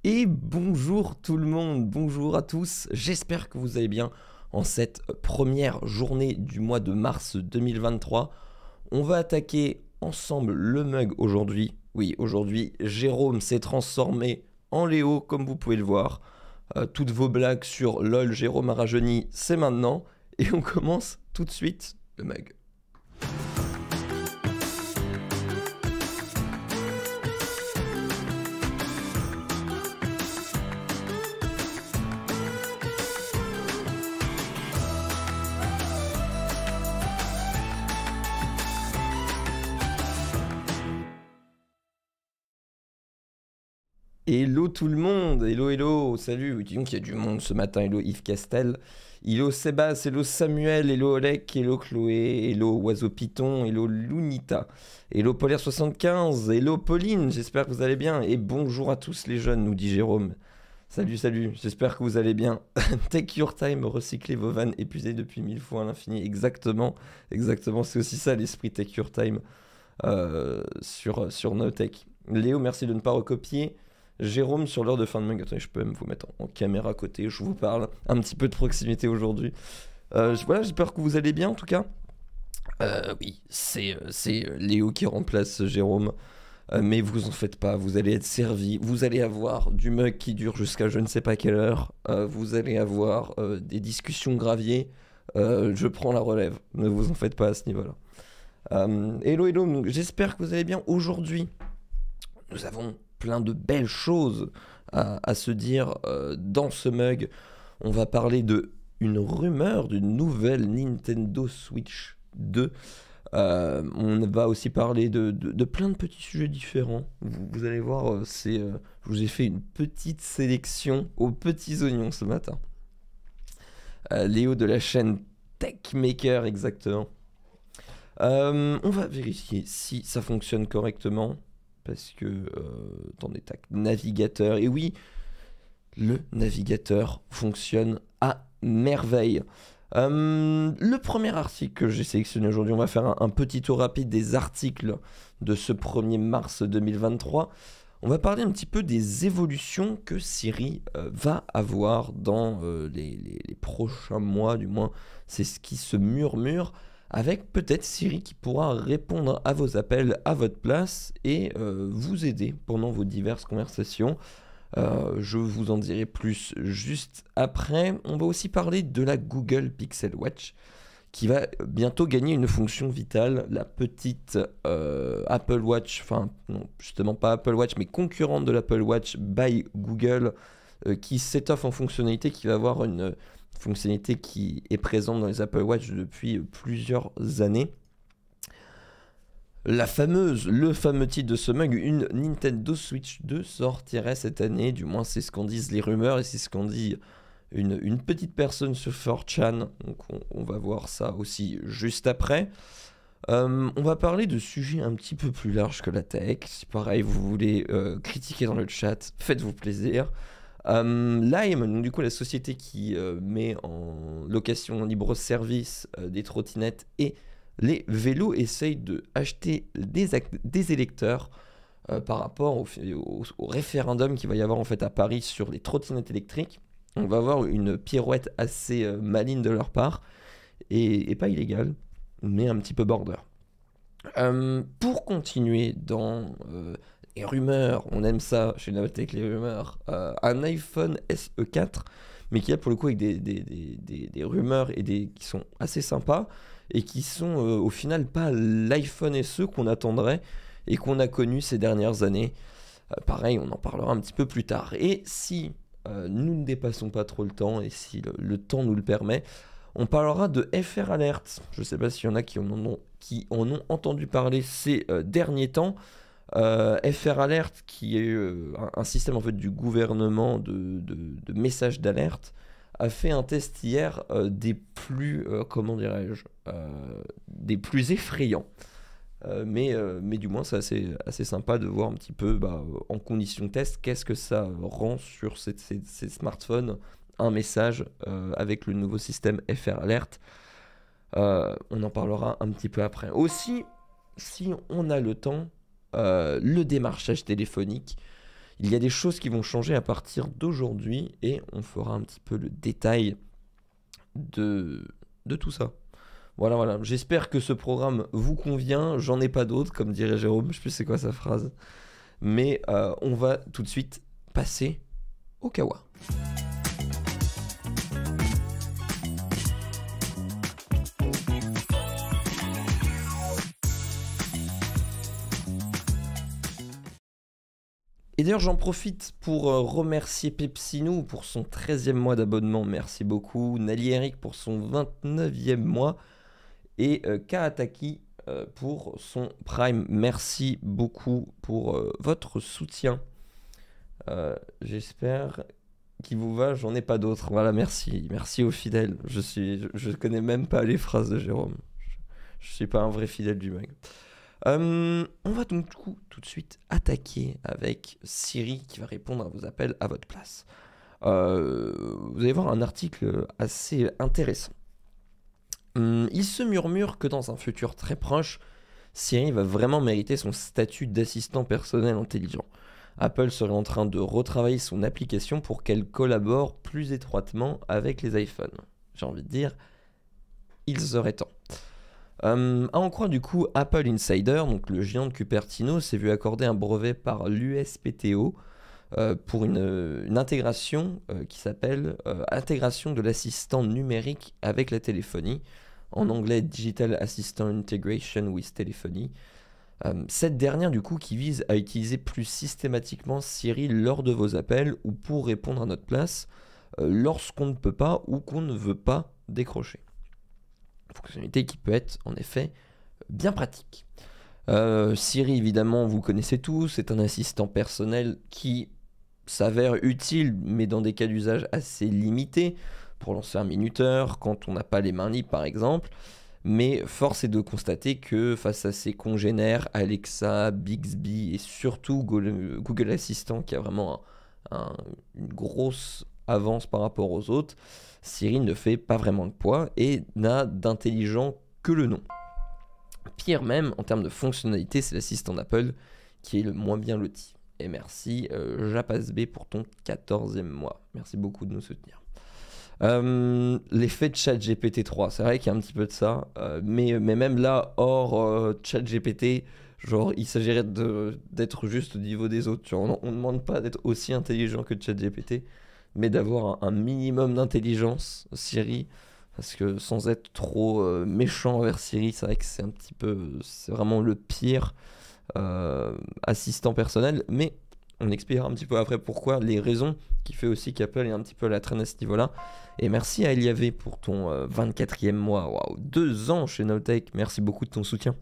Et bonjour tout le monde, bonjour à tous, j'espère que vous allez bien en cette première journée du mois de mars 2023. On va attaquer ensemble le mug aujourd'hui. Oui, aujourd'hui, Jérôme s'est transformé en Léo, comme vous pouvez le voir. Toutes vos blagues sur LOL, Jérôme a rajeuni, c'est maintenant. Et on commence tout de suite le mug. Hello tout le monde, hello hello, salut, oui, dis donc il y a du monde ce matin, hello Yves Castel, hello Sébastien, hello Samuel, hello Olek, hello Chloé, hello Oiseau Python, hello Lunita, hello Polaire75, hello Pauline, j'espère que vous allez bien, et bonjour à tous les jeunes, nous dit Jérôme. Salut, salut, j'espère que vous allez bien. Take your time, recyclez vos vannes épuisées depuis 1000 fois à l'infini, exactement, exactement, c'est aussi ça l'esprit Take your time sur Notech. Léo, merci de ne pas recopier. Jérôme sur l'heure de fin de mug. Attendez, je peux même vous mettre en caméra à côté. Je vous parle un petit peu de proximité aujourd'hui. Voilà, j'espère que vous allez bien en tout cas. Oui, c'est Léo qui remplace Jérôme. Mais vous en faites pas, vous allez être servi. Vous allez avoir du mug qui dure jusqu'à je ne sais pas quelle heure. Vous allez avoir des discussions graviers. Je prends la relève. Ne vous en faites pas à ce niveau-là. Hello, hello. J'espère que vous allez bien aujourd'hui. Nous avons plein de belles choses à se dire dans ce mug. On va parler de une rumeur d'une nouvelle Nintendo Switch 2. On va aussi parler de plein de petits sujets différents. Vous allez voir, je vous ai fait une petite sélection aux petits oignons ce matin. Léo de la chaîne Techmaker, exactement. On va vérifier si ça fonctionne correctement. Parce que, attendez, tac, navigateur. Et oui, le navigateur fonctionne à merveille. Le premier article que j'ai sélectionné aujourd'hui, on va faire un petit tour rapide des articles de ce 1er mars 2023. On va parler un petit peu des évolutions que Siri va avoir dans les prochains mois, du moins c'est ce qui se murmure, avec peut-être Siri qui pourra répondre à vos appels à votre place et vous aider pendant vos diverses conversations. Je vous en dirai plus juste après. On va aussi parler de la Google Pixel Watch qui va bientôt gagner une fonction vitale, la petite Apple Watch, enfin non, justement pas Apple Watch, mais concurrente de l'Apple Watch by Google, qui s'étoffe en fonctionnalité, qui va avoir une fonctionnalité qui est présente dans les Apple Watch depuis plusieurs années. Le fameux titre de ce mug, une Nintendo Switch 2 sortirait cette année, du moins c'est ce qu'en disent les rumeurs et c'est ce qu'en dit une petite personne sur 4chan, donc on va voir ça aussi juste après. On va parler de sujets un petit peu plus larges que la tech. Si pareil vous voulez critiquer dans le chat, faites-vous plaisir. Lime, donc du coup la société qui met en location en libre service des trottinettes et les vélos, essayent de acheter des électeurs par rapport au référendum qu'il va y avoir en fait à Paris sur les trottinettes électriques. On va avoir une pirouette assez maligne de leur part et pas illégale, mais un petit peu border. Pour continuer dans les rumeurs, on aime ça chez Navtech, les rumeurs, un iPhone SE 4, mais qui a pour le coup avec des rumeurs et qui sont assez sympas et qui sont au final pas l'iPhone SE qu'on attendrait et qu'on a connu ces dernières années. Pareil, on en parlera un petit peu plus tard. Et si nous ne dépassons pas trop le temps et si le temps nous le permet, on parlera de FR Alert. Je ne sais pas s'il y en a qui en ont entendu parler ces derniers temps. FR Alert, qui est un système en fait du gouvernement de messages d'alerte, a fait un test hier des plus, comment dirais-je, des plus effrayants. Mais du moins c'est assez sympa de voir un petit peu en condition de test qu'est-ce que ça rend sur ces smartphones, un message avec le nouveau système FR Alert. On en parlera un petit peu après. Aussi, si on a le temps, le démarchage téléphonique. Il y a des choses qui vont changer à partir d'aujourd'hui et on fera un petit peu le détail de tout ça. Voilà, voilà. J'espère que ce programme vous convient. J'en ai pas d'autres, comme dirait Jérôme. Je sais plus c'est quoi sa phrase. Mais on va tout de suite passer au Kawa. Et d'ailleurs, j'en profite pour remercier Pepsinou pour son 13e mois d'abonnement. Merci beaucoup. Nali Eric pour son 29e mois. Et Kaataki pour son Prime. Merci beaucoup pour votre soutien. J'espère qu'il vous va. J'en ai pas d'autres. Voilà, merci. Merci aux fidèles. Je connais même pas les phrases de Jérôme. Je suis pas un vrai fidèle du mag. On va donc du coup tout de suite attaquer avec Siri qui va répondre à vos appels à votre place. Vous allez voir un article assez intéressant. Il se murmure que dans un futur très proche, Siri va vraiment mériter son statut d'assistant personnel intelligent. Apple serait en train de retravailler son application pour qu'elle collabore plus étroitement avec les iPhones. J'ai envie de dire, il serait temps. À en croire du coup Apple Insider, donc le géant de Cupertino, s'est vu accorder un brevet par l'USPTO pour une intégration qui s'appelle intégration de l'assistant numérique avec la téléphonie, en anglais Digital Assistant Integration with Telephony. Cette dernière du coup qui vise à utiliser plus systématiquement Siri lors de vos appels ou pour répondre à notre place lorsqu'on ne peut pas ou qu'on ne veut pas décrocher. Fonctionnalité qui peut être en effet bien pratique. Siri évidemment vous connaissez tous, c'est un assistant personnel qui s'avère utile mais dans des cas d'usage assez limités pour lancer un minuteur quand on n'a pas les mains libres par exemple, mais force est de constater que face à ses congénères Alexa, Bixby et surtout Google Assistant qui a vraiment une grosse avance par rapport aux autres, Siri ne fait pas vraiment de poids et n'a d'intelligent que le nom. Pire même, en termes de fonctionnalité, c'est l'assistant d'Apple qui est le moins bien loti. Et merci JapasB pour ton 14e mois. Merci beaucoup de nous soutenir. L'effet de ChatGPT 3, c'est vrai qu'il y a un petit peu de ça, mais même là, hors ChatGPT, genre il s'agirait d'être juste au niveau des autres. On ne demande pas d'être aussi intelligent que ChatGPT, mais d'avoir un minimum d'intelligence, Siri, parce que sans être trop méchant envers Siri, c'est vrai que c'est vraiment le pire assistant personnel, mais on expliquera un petit peu après pourquoi, les raisons qui fait aussi qu'Apple est un petit peu à la traîne à ce niveau-là. Et merci à Eliavé pour ton 24e mois, waouh, 2 ans chez Notech, merci beaucoup de ton soutien.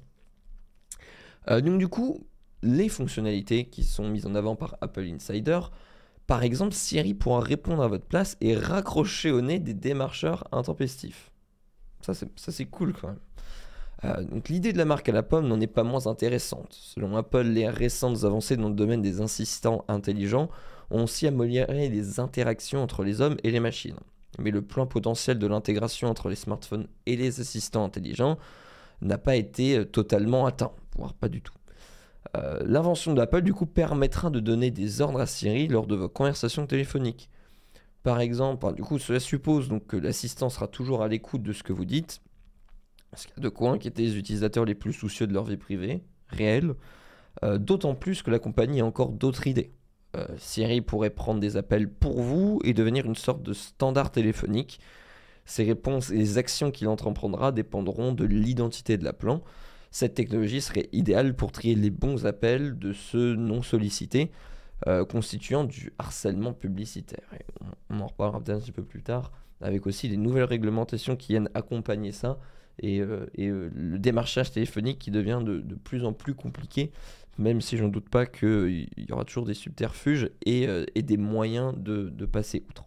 Donc du coup, les fonctionnalités qui sont mises en avant par Apple Insider. Par exemple, Siri pourra répondre à votre place et raccrocher au nez des démarcheurs intempestifs. Ça c'est cool quand même. Donc l'idée de la marque à la pomme n'en est pas moins intéressante. Selon Apple, les récentes avancées dans le domaine des assistants intelligents ont aussi amélioré les interactions entre les hommes et les machines. Mais le plein potentiel de l'intégration entre les smartphones et les assistants intelligents n'a pas été totalement atteint, voire pas du tout. L'invention d'Apple du coup permettra de donner des ordres à Siri lors de vos conversations téléphoniques. Par exemple, du coup cela suppose donc que l'assistant sera toujours à l'écoute de ce que vous dites, ce qu'il y a de quoi inquiéter les utilisateurs les plus soucieux de leur vie privée, réelle, d'autant plus que la compagnie a encore d'autres idées. Siri pourrait prendre des appels pour vous et devenir une sorte de standard téléphonique. Ses réponses et les actions qu'il entreprendra dépendront de l'identité de l'appelant. Cette technologie serait idéale pour trier les bons appels de ceux non sollicités, constituant du harcèlement publicitaire. Et on en reparlera peut-être un petit peu plus tard, avec aussi les nouvelles réglementations qui viennent accompagner ça, et le démarchage téléphonique qui devient de plus en plus compliqué, même si je n'en doute pas qu'il y aura toujours des subterfuges et des moyens de passer outre.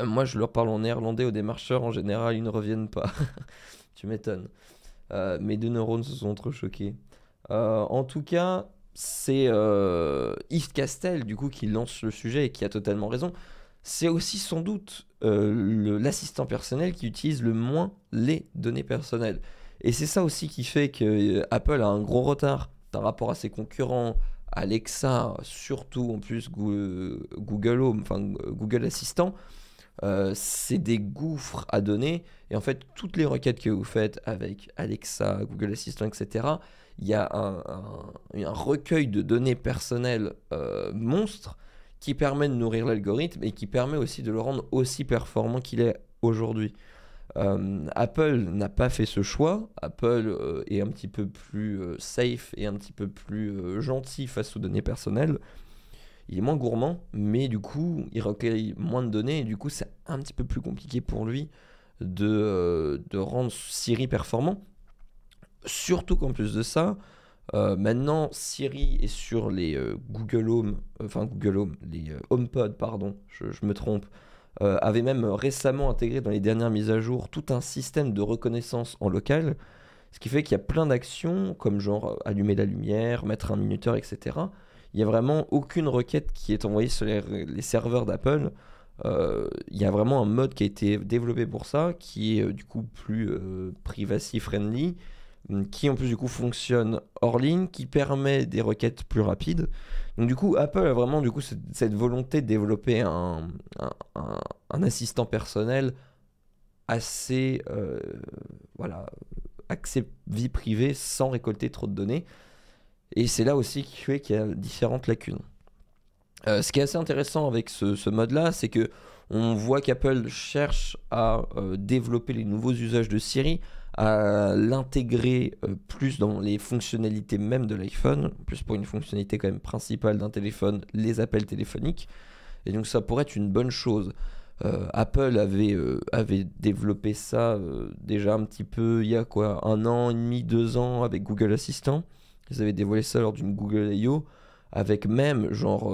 Moi, je leur parle en néerlandais aux démarcheurs, en général, ils ne reviennent pas. Tu m'étonnes. Mes 2 neurones se sont trop choqués. En tout cas, c'est Yves Castel, du coup, qui lance le sujet et qui a totalement raison. C'est aussi sans doute l'assistant personnel qui utilise le moins les données personnelles. Et c'est ça aussi qui fait que Apple a un gros retard par rapport à ses concurrents, Alexa, surtout en plus Google Home, enfin Google Assistant, c'est des gouffres à données. Et en fait, toutes les requêtes que vous faites avec Alexa, Google Assistant, etc., il y a un recueil de données personnelles monstre qui permet de nourrir l'algorithme et qui permet aussi de le rendre aussi performant qu'il est aujourd'hui. Apple n'a pas fait ce choix. Apple est un petit peu plus safe et un petit peu plus gentil face aux données personnelles. Il est moins gourmand, mais du coup, il recueille moins de données et du coup, c'est un petit peu plus compliqué pour lui de rendre Siri performant. Surtout qu'en plus de ça, maintenant, Siri est sur les Google Home, Google Home, les HomePod, pardon, je me trompe, avait même récemment intégré dans les dernières mises à jour tout un système de reconnaissance en local, ce qui fait qu'il y a plein d'actions, comme genre allumer la lumière, mettre un minuteur, etc. Il n'y a vraiment aucune requête qui est envoyée sur les serveurs d'Apple. Il y a vraiment un mode qui a été développé pour ça, qui est du coup plus privacy friendly, qui en plus du coup fonctionne hors ligne, qui permet des requêtes plus rapides. Donc du coup, Apple a vraiment du coup cette volonté de développer un assistant personnel assez, voilà, accès vie privée sans récolter trop de données. Et c'est là aussi qui fait qu'il y a différentes lacunes. Ce qui est assez intéressant avec ce mode-là, c'est que on voit qu'Apple cherche à développer les nouveaux usages de Siri, à l'intégrer plus dans les fonctionnalités même de l'iPhone, plus pour une fonctionnalité quand même principale d'un téléphone, les appels téléphoniques. Et donc ça pourrait être une bonne chose. Apple avait développé ça déjà un petit peu il y a quoi, 1 an et demi, 2 ans avec Google Assistant. Ils avaient dévoilé ça lors d'une Google I.O. avec même genre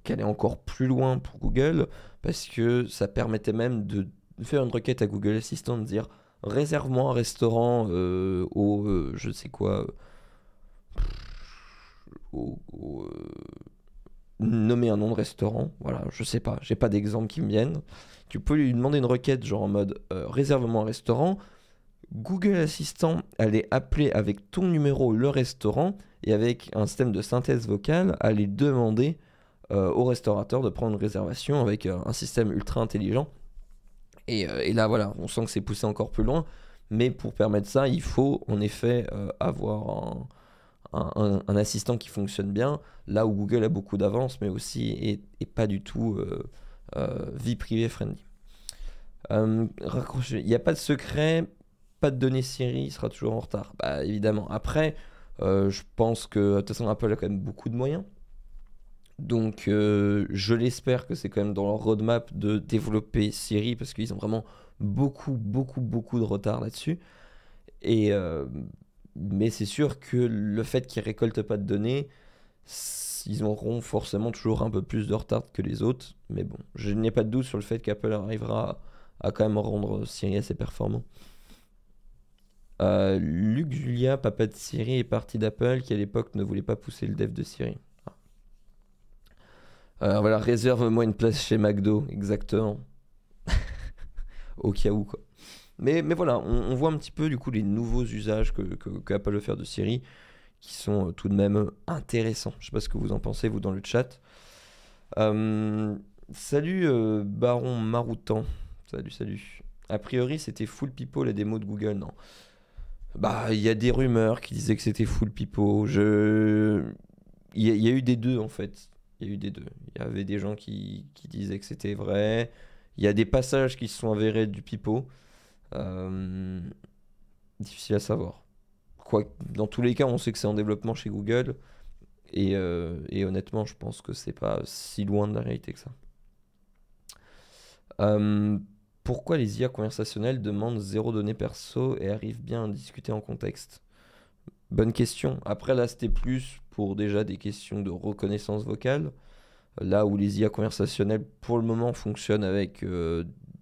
qu'elle est encore plus loin pour Google parce que ça permettait même de faire une requête à Google Assistant de dire réserve-moi un restaurant je sais quoi nommer un nom de restaurant, voilà, je sais pas, j'ai pas d'exemple qui me viennent. Tu peux lui demander une requête genre en mode réserve-moi un restaurant. Google Assistant allait appeler avec ton numéro le restaurant et avec un système de synthèse vocale allait demander au restaurateur de prendre une réservation avec un système ultra intelligent. Et là voilà, on sent que c'est poussé encore plus loin. Mais pour permettre ça, il faut en effet avoir un assistant qui fonctionne bien, là où Google a beaucoup d'avance, mais aussi est pas du tout vie privée friendly. Il n'y a pas de secret, pas de données Siri, il sera toujours en retard. Bah évidemment. Après, je pense que de toute façon Apple a quand même beaucoup de moyens. Donc je l'espère que c'est quand même dans leur roadmap de développer Siri parce qu'ils ont vraiment beaucoup de retard là-dessus. Et mais c'est sûr que le fait qu'ils récoltent pas de données, ils auront forcément toujours un peu plus de retard que les autres. Mais bon, je n'ai pas de doute sur le fait qu'Apple arrivera à quand même rendre Siri assez performant. Luc Julia, papa de Siri, est parti d'Apple qui à l'époque ne voulait pas pousser le dev de Siri. Voilà, réserve-moi une place chez McDo, exactement. Au cas où, quoi. Mais voilà, on voit un petit peu du coup les nouveaux usages que Apple veut faire de Siri qui sont tout de même intéressants. Je sais pas ce que vous en pensez, vous, dans le chat. Salut Baron Maroutan. Salut. A priori, c'était full pipo la démo de Google, non? Bah, il y a des rumeurs qui disaient que c'était full pipo. Il y a eu des deux en fait. Il y a eu des deux. Il y avait des gens qui disaient que c'était vrai. Il y a des passages qui se sont avérés du pipeau. Difficile à savoir. Quoi, dans tous les cas, on sait que c'est en développement chez Google. Et honnêtement, je pense que c'est pas si loin de la réalité que ça. Pourquoi les IA conversationnelles demandent zéro données perso et arrivent bien à discuter en contexte? Bonne question. Après, là, c'était plus pour déjà des questions de reconnaissance vocale. Là où les IA conversationnelles, pour le moment, fonctionnent avec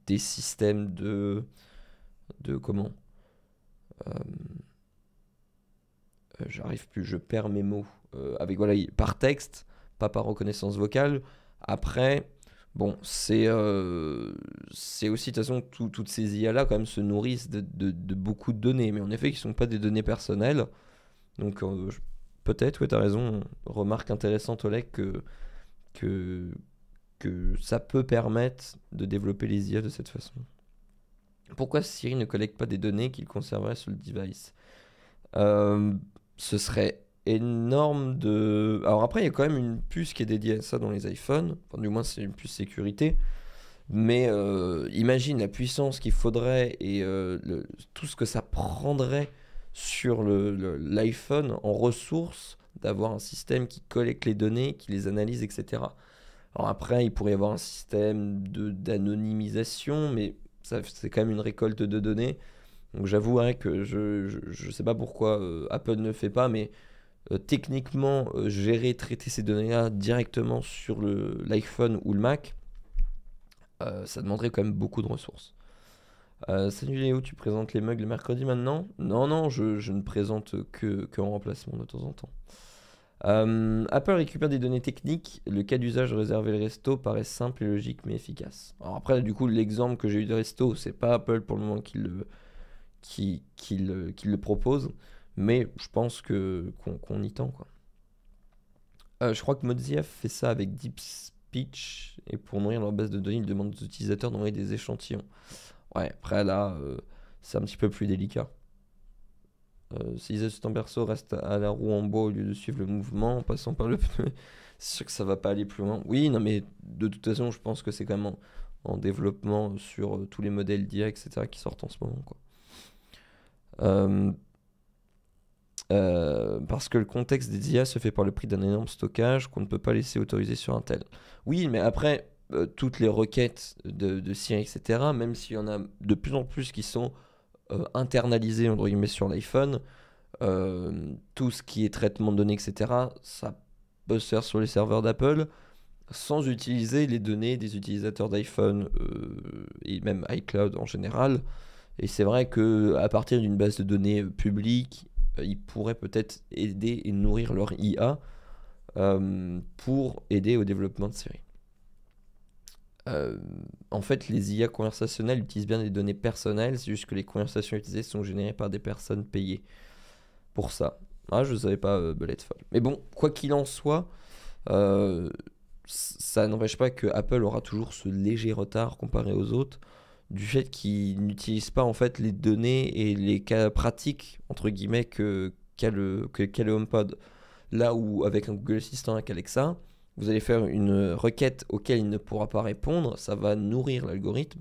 des systèmes de comment j'arrive plus, je perds mes mots. Avec voilà, par texte, pas par reconnaissance vocale. Après, bon, c'est aussi, de toute façon, toutes ces IA-là, quand même, se nourrissent de beaucoup de données. Mais en effet, qui ne sont pas des données personnelles. Donc, peut-être, ouais, t'as raison. Remarque intéressante, Oleg, que, que ça peut permettre de développer les IA de cette façon. Pourquoi Siri ne collecte pas des données qu'il conserverait sur le device? Euh, Ce serait énorme de... Alors après, il y a quand même une puce qui est dédiée à ça dans les iPhones. Enfin, du moins, c'est une puce sécurité. Mais imagine la puissance qu'il faudrait et tout ce que ça prendrait sur l'iPhone en ressources d'avoir un système qui collecte les données, qui les analyse, etc. Alors après, il pourrait y avoir un système d'anonymisation, mais ça, c'est quand même une récolte de données. Donc j'avouerais que je sais pas pourquoi Apple ne le fait pas, mais techniquement, gérer, traiter ces données-là directement sur l'iPhone ou le Mac, ça demanderait quand même beaucoup de ressources. Salut Léo, tu présentes les mugs le mercredi maintenant? Non, non, je ne présente que en remplacement de temps en temps. Apple récupère des données techniques. Le cas d'usage réservé le resto paraît simple et logique mais efficace. Alors après, du coup, l'exemple que j'ai eu de resto, c'est pas Apple pour le moment qui le propose, mais je pense qu'on y tend, quoi. Je crois que Mozilla fait ça avec DeepSpeech et pour nourrir leur base de données, ils demandent aux utilisateurs d'envoyer des échantillons. Ouais, après là, c'est un petit peu plus délicat. Si les assistants perso restent à la roue en bois au lieu de suivre le mouvement en passant par le pneu, c'est sûr que ça va pas aller plus loin. Oui, non, mais de toute façon, je pense que c'est quand même en développement sur tous les modèles d'IA, etc., qui sortent en ce moment, quoi. Euh, Parce que le contexte des IA se fait par le prix d'un énorme stockage qu'on ne peut pas laisser autoriser sur un tel. Oui, mais après, toutes les requêtes de Siri, etc., même s'il y en a de plus en plus qui sont internalisées, entre guillemets, sur l'iPhone, tout ce qui est traitement de données, etc., ça peut se faire sur les serveurs d'Apple sans utiliser les données des utilisateurs d'iPhone et même iCloud en général. Et c'est vrai que à partir d'une base de données publique, ils pourraient peut-être aider et nourrir leur IA pour aider au développement de Siri. En fait, les IA conversationnelles utilisent bien des données personnelles, c'est juste que les conversations utilisées sont générées par des personnes payées pour ça. Ah, je ne savais pas, Belette Folle. Mais bon, quoi qu'il en soit, ça n'empêche pas que Apple aura toujours ce léger retard comparé aux autres du fait qu'ils n'utilisent pas en fait les données et les cas pratiques entre guillemets qu'a le HomePod. Là où avec un Google Assistant avec Alexa, vous allez faire une requête auquel il ne pourra pas répondre, ça va nourrir l'algorithme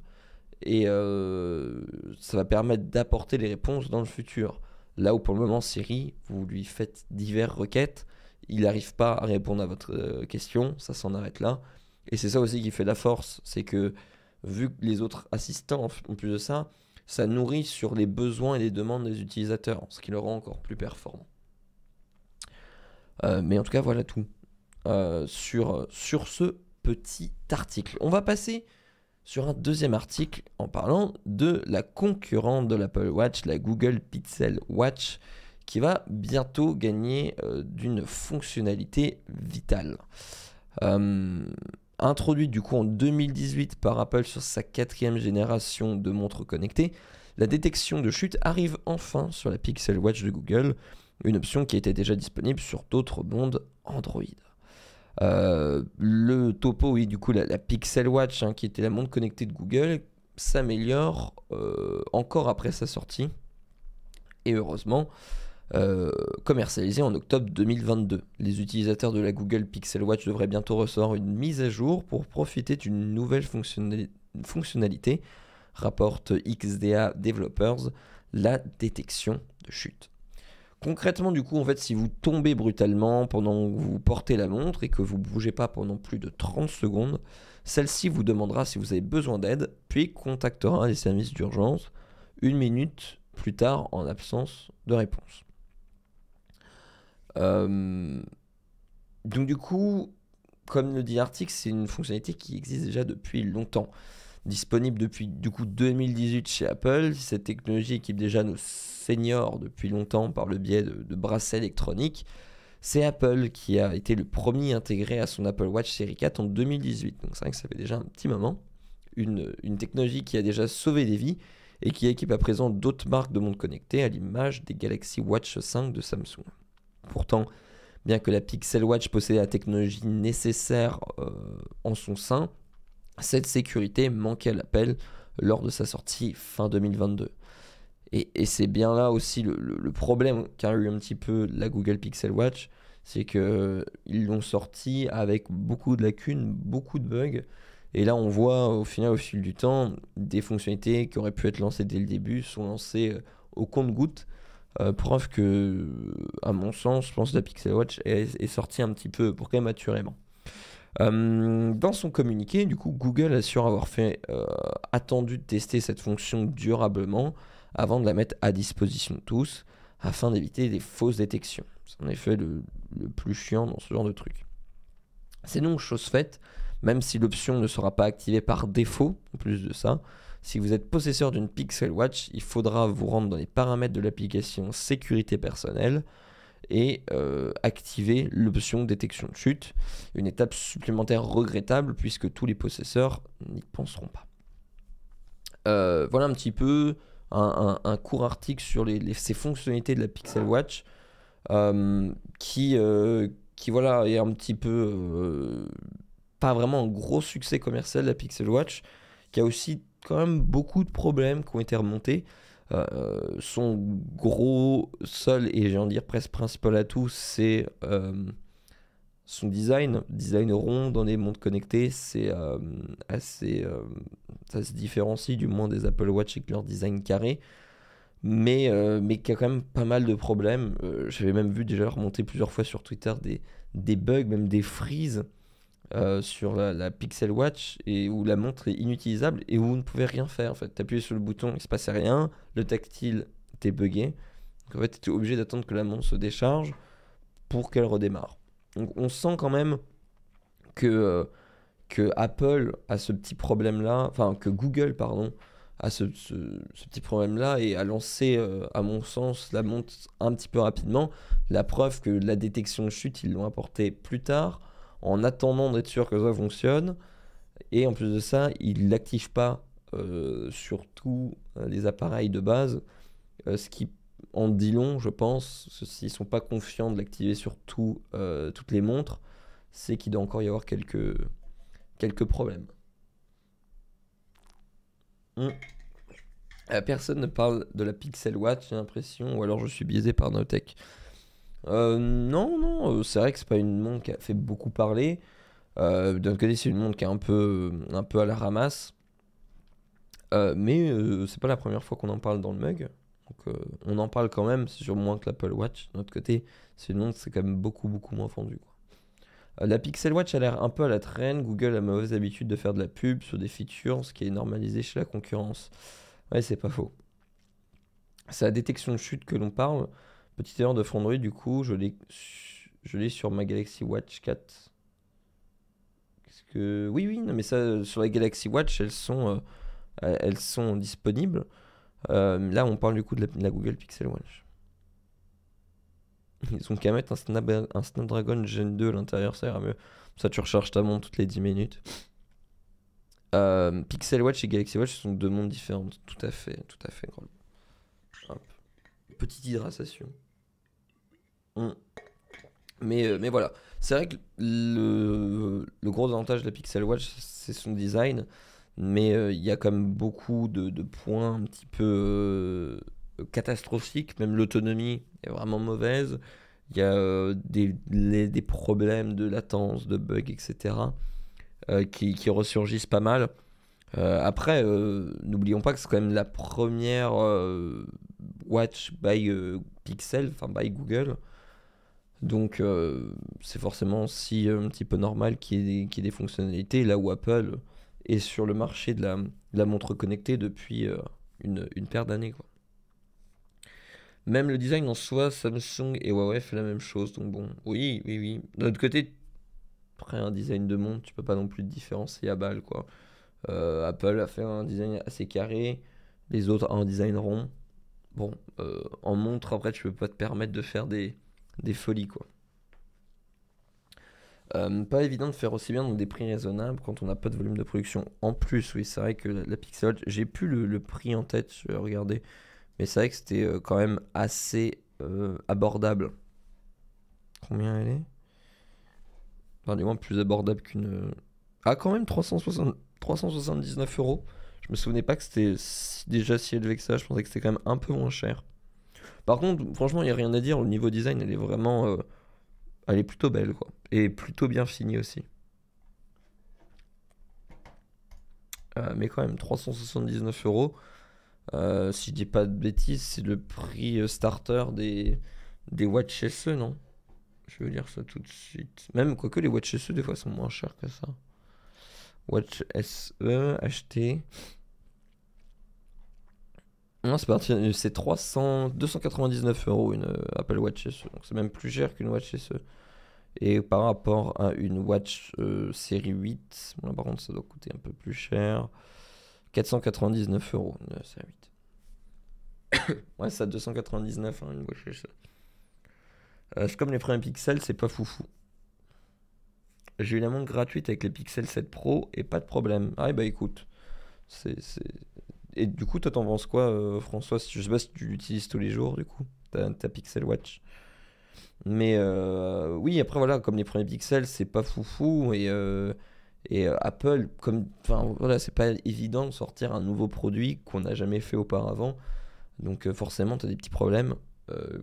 et ça va permettre d'apporter les réponses dans le futur. Là où pour le moment Siri, vous lui faites diverses requêtes, il n'arrive pas à répondre à votre question, ça s'en arrête là. Et c'est ça aussi qui fait la force, c'est que vu que les autres assistants, en plus de ça, ça nourrit sur les besoins et les demandes des utilisateurs, ce qui le rend encore plus performant. Mais en tout cas, voilà tout sur ce petit article. On va passer sur un deuxième article en parlant de la concurrente de l'Apple Watch, la Google Pixel Watch, qui va bientôt gagner d'une fonctionnalité vitale. Introduite du coup en 2018 par Apple sur sa 4e génération de montres connectées, la détection de chute arrive enfin sur la Pixel Watch de Google, une option qui était déjà disponible sur d'autres mondes Android. Le topo, oui, du coup, la Pixel Watch, qui était la montre connectée de Google, s'améliore encore après sa sortie, et heureusement, commercialisée en octobre 2022. Les utilisateurs de la Google Pixel Watch devraient bientôt recevoir une mise à jour pour profiter d'une nouvelle fonctionnalité, rapporte XDA Developers, la détection de chute. Concrètement, du coup, en fait, si vous tombez brutalement pendant que vous portez la montre et que vous ne bougez pas pendant plus de 30 secondes, celle-ci vous demandera si vous avez besoin d'aide, puis contactera les services d'urgence 1 minute plus tard en absence de réponse. Donc du coup, comme le dit l'article, c'est une fonctionnalité qui existe déjà depuis longtemps. Disponible depuis du coup 2018 chez Apple, cette technologie équipe déjà nos seniors depuis longtemps par le biais de bracelets électroniques. C'est Apple qui a été le premier intégré à son Apple Watch Série 4 en 2018. Donc c'est vrai que ça fait déjà un petit moment. Une technologie qui a déjà sauvé des vies et qui équipe à présent d'autres marques de montres connectées à l'image des Galaxy Watch 5 de Samsung. Pourtant, bien que la Pixel Watch possédait la technologie nécessaire en son sein, cette sécurité manquait à l'appel lors de sa sortie fin 2022. Et c'est bien là aussi le problème qu'a eu un petit peu la Google Pixel Watch, c'est qu'ils l'ont sorti avec beaucoup de lacunes, beaucoup de bugs. Et là, on voit au final, au fil du temps, des fonctionnalités qui auraient pu être lancées dès le début sont lancées au compte-gouttes. Preuve que, à mon sens, je pense que la Pixel Watch est sortie un petit peu prématurément. Dans son communiqué, du coup, Google assure avoir attendu de tester cette fonction durablement avant de la mettre à disposition de tous, afin d'éviter des fausses détections. C'est en effet le plus chiant dans ce genre de truc. C'est donc chose faite, même si l'option ne sera pas activée par défaut, en plus de ça. Si vous êtes possesseur d'une Pixel Watch, il faudra vous rendre dans les paramètres de l'application sécurité personnelle et activer l'option détection de chute, une étape supplémentaire regrettable puisque tous les possesseurs n'y penseront pas. Voilà un petit peu un court article sur ces fonctionnalités de la Pixel Watch qui voilà, est un petit peu pas vraiment un gros succès commercial, la Pixel Watch, qui a aussi quand même beaucoup de problèmes qui ont été remontés. Son gros seul et j'ai envie de dire presque principal atout, c'est son design rond dans les montres connectées. C'est assez ça se différencie du moins des Apple Watch avec leur design carré, mais qui a quand même pas mal de problèmes. J'avais même vu déjà remonter plusieurs fois sur Twitter des bugs, même des freezes sur la Pixel Watch, et où la montre est inutilisable et où vous ne pouvez rien faire en fait. T'appuyais sur le bouton, il se passait rien, le tactile était buggé, donc en fait t'étais obligé d'attendre que la montre se décharge pour qu'elle redémarre. Donc on sent quand même que Apple a ce petit problème là, enfin que Google pardon a ce petit problème là et a lancé à mon sens la montre un petit peu rapidement. La preuve que la détection de chute ils l'ont apporté plus tard, en attendant d'être sûr que ça fonctionne, et en plus de ça ils ne l'activent pas sur tous les appareils de base, ce qui en dit long je pense. S'ils ne sont pas confiants de l'activer sur toutes les montres, c'est qu'il doit encore y avoir quelques problèmes. Personne ne parle de la Pixel Watch, j'ai l'impression, ou alors je suis biaisé par Notech. Non, c'est vrai que c'est pas une montre qui a fait beaucoup parler. D'un côté, c'est une montre qui est un peu à la ramasse. Mais c'est pas la première fois qu'on en parle dans le mug. Donc on en parle quand même, c'est sur moins que l'Apple Watch. D'un autre côté, c'est une montre, c'est quand même beaucoup moins vendu, quoi. La Pixel Watch a l'air un peu à la traîne. Google a mauvaise habitude de faire de la pub sur des features, ce qui est normalisé chez la concurrence. Ouais, c'est pas faux. C'est la détection de chute que l'on parle. Petite erreur de Frandroid, du coup, je l'ai sur ma Galaxy Watch 4. Oui, non, mais ça, sur la Galaxy Watch, elles sont disponibles. Là, on parle du coup de la Google Pixel Watch. Ils ont qu'à mettre un Snapdragon Gen 2 à l'intérieur, ça ira mieux. Ça, tu recharges ta montre toutes les 10 minutes. Pixel Watch et Galaxy Watch sont deux montres différentes. Tout à fait. Hop. Petite hydratation. Mais voilà. C'est vrai que le gros avantage de la Pixel Watch, c'est son design. Mais il y a quand même beaucoup de points un petit peu catastrophiques. Même l'autonomie est vraiment mauvaise. Il y a des problèmes de latence, de bugs, etc. Qui ressurgissent pas mal. Après, n'oublions pas que c'est quand même la première watch by Pixel, enfin by Google. Donc c'est forcément aussi un petit peu normal qu'il y ait des fonctionnalités, là où Apple est sur le marché de la montre connectée depuis une paire d'années, quoi. Même le design en soi, Samsung et Huawei fait la même chose. Donc bon, oui. D'un autre côté, après un design de montre, tu peux pas non plus te différencier à balle, quoi. Apple a fait un design assez carré, les autres un design rond. Bon, en montre, après, tu peux pas te permettre de faire des folies, quoi. Pas évident de faire aussi bien dans des prix raisonnables quand on n'a pas de volume de production. En plus, oui, c'est vrai que la Pixel Watch, j'ai plus le prix en tête, je vais regarder, mais c'est vrai que c'était quand même assez abordable. Combien elle est? Enfin, du moins plus abordable qu'une... Ah, quand même 379 euros. Je me souvenais pas que c'était déjà si élevé que ça. Je pensais que c'était quand même un peu moins cher. Par contre, franchement, il n'y a rien à dire. Au niveau design, elle est vraiment... elle est plutôt belle, quoi. Et plutôt bien finie aussi. Mais quand même, 379 euros. Si je dis pas de bêtises, c'est le prix starter des Watch SE, non? Je veux dire ça tout de suite. Même, quoique les Watch SE, des fois, sont moins chers que ça. Watch SE, acheter. Non, c'est parti, c'est 299 euros une Apple Watch SE. Donc c'est même plus cher qu'une Watch SE. Et par rapport à une Watch série 8, bon, là, par contre ça doit coûter un peu plus cher. 499 euros une série 8. Ouais, ça 299 hein, une Watch SE. C'est comme les premiers Pixels, c'est pas foufou. J'ai eu la montre gratuite avec les Pixel 7 Pro et pas de problème. Ah, bah écoute, c'est. Et du coup, toi, t'en penses quoi, François? Je sais pas si tu l'utilises tous les jours, du coup, ta Pixel Watch. Mais oui, après, voilà, comme les premiers Pixels, c'est pas foufou. Et Apple, comme. Enfin, voilà, c'est pas évident de sortir un nouveau produit qu'on n'a jamais fait auparavant. Donc, forcément, t'as des petits problèmes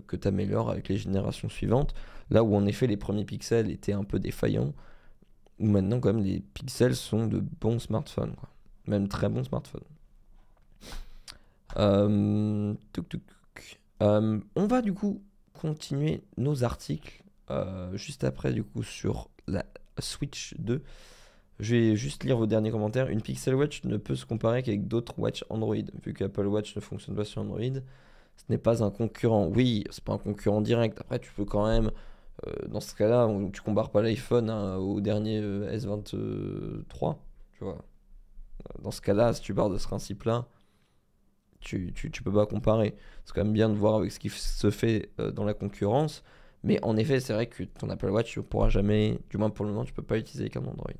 que t'améliores avec les générations suivantes. Là où, en effet, les premiers Pixels étaient un peu défaillants, où maintenant, quand même, les Pixels sont de bons smartphones, quoi. Même très bons smartphones. On va du coup continuer nos articles juste après du coup sur la Switch 2. Je vais juste lire vos derniers commentaires. Une Pixel Watch ne peut se comparer qu'avec d'autres Watch Android. Vu qu'Apple Watch ne fonctionne pas sur Android, ce n'est pas un concurrent. Oui, c'est pas un concurrent direct. Après, tu peux quand même, dans ce cas-là, tu compares pas l'iPhone au dernier S23. Tu vois. Dans ce cas-là, si tu pars de ce principe-là, tu peux pas comparer. C'est quand même bien de voir avec ce qui se fait dans la concurrence. Mais en effet, c'est vrai que ton Apple Watch, tu ne pourras jamais, du moins pour le moment, tu peux pas l'utiliser avec un Android.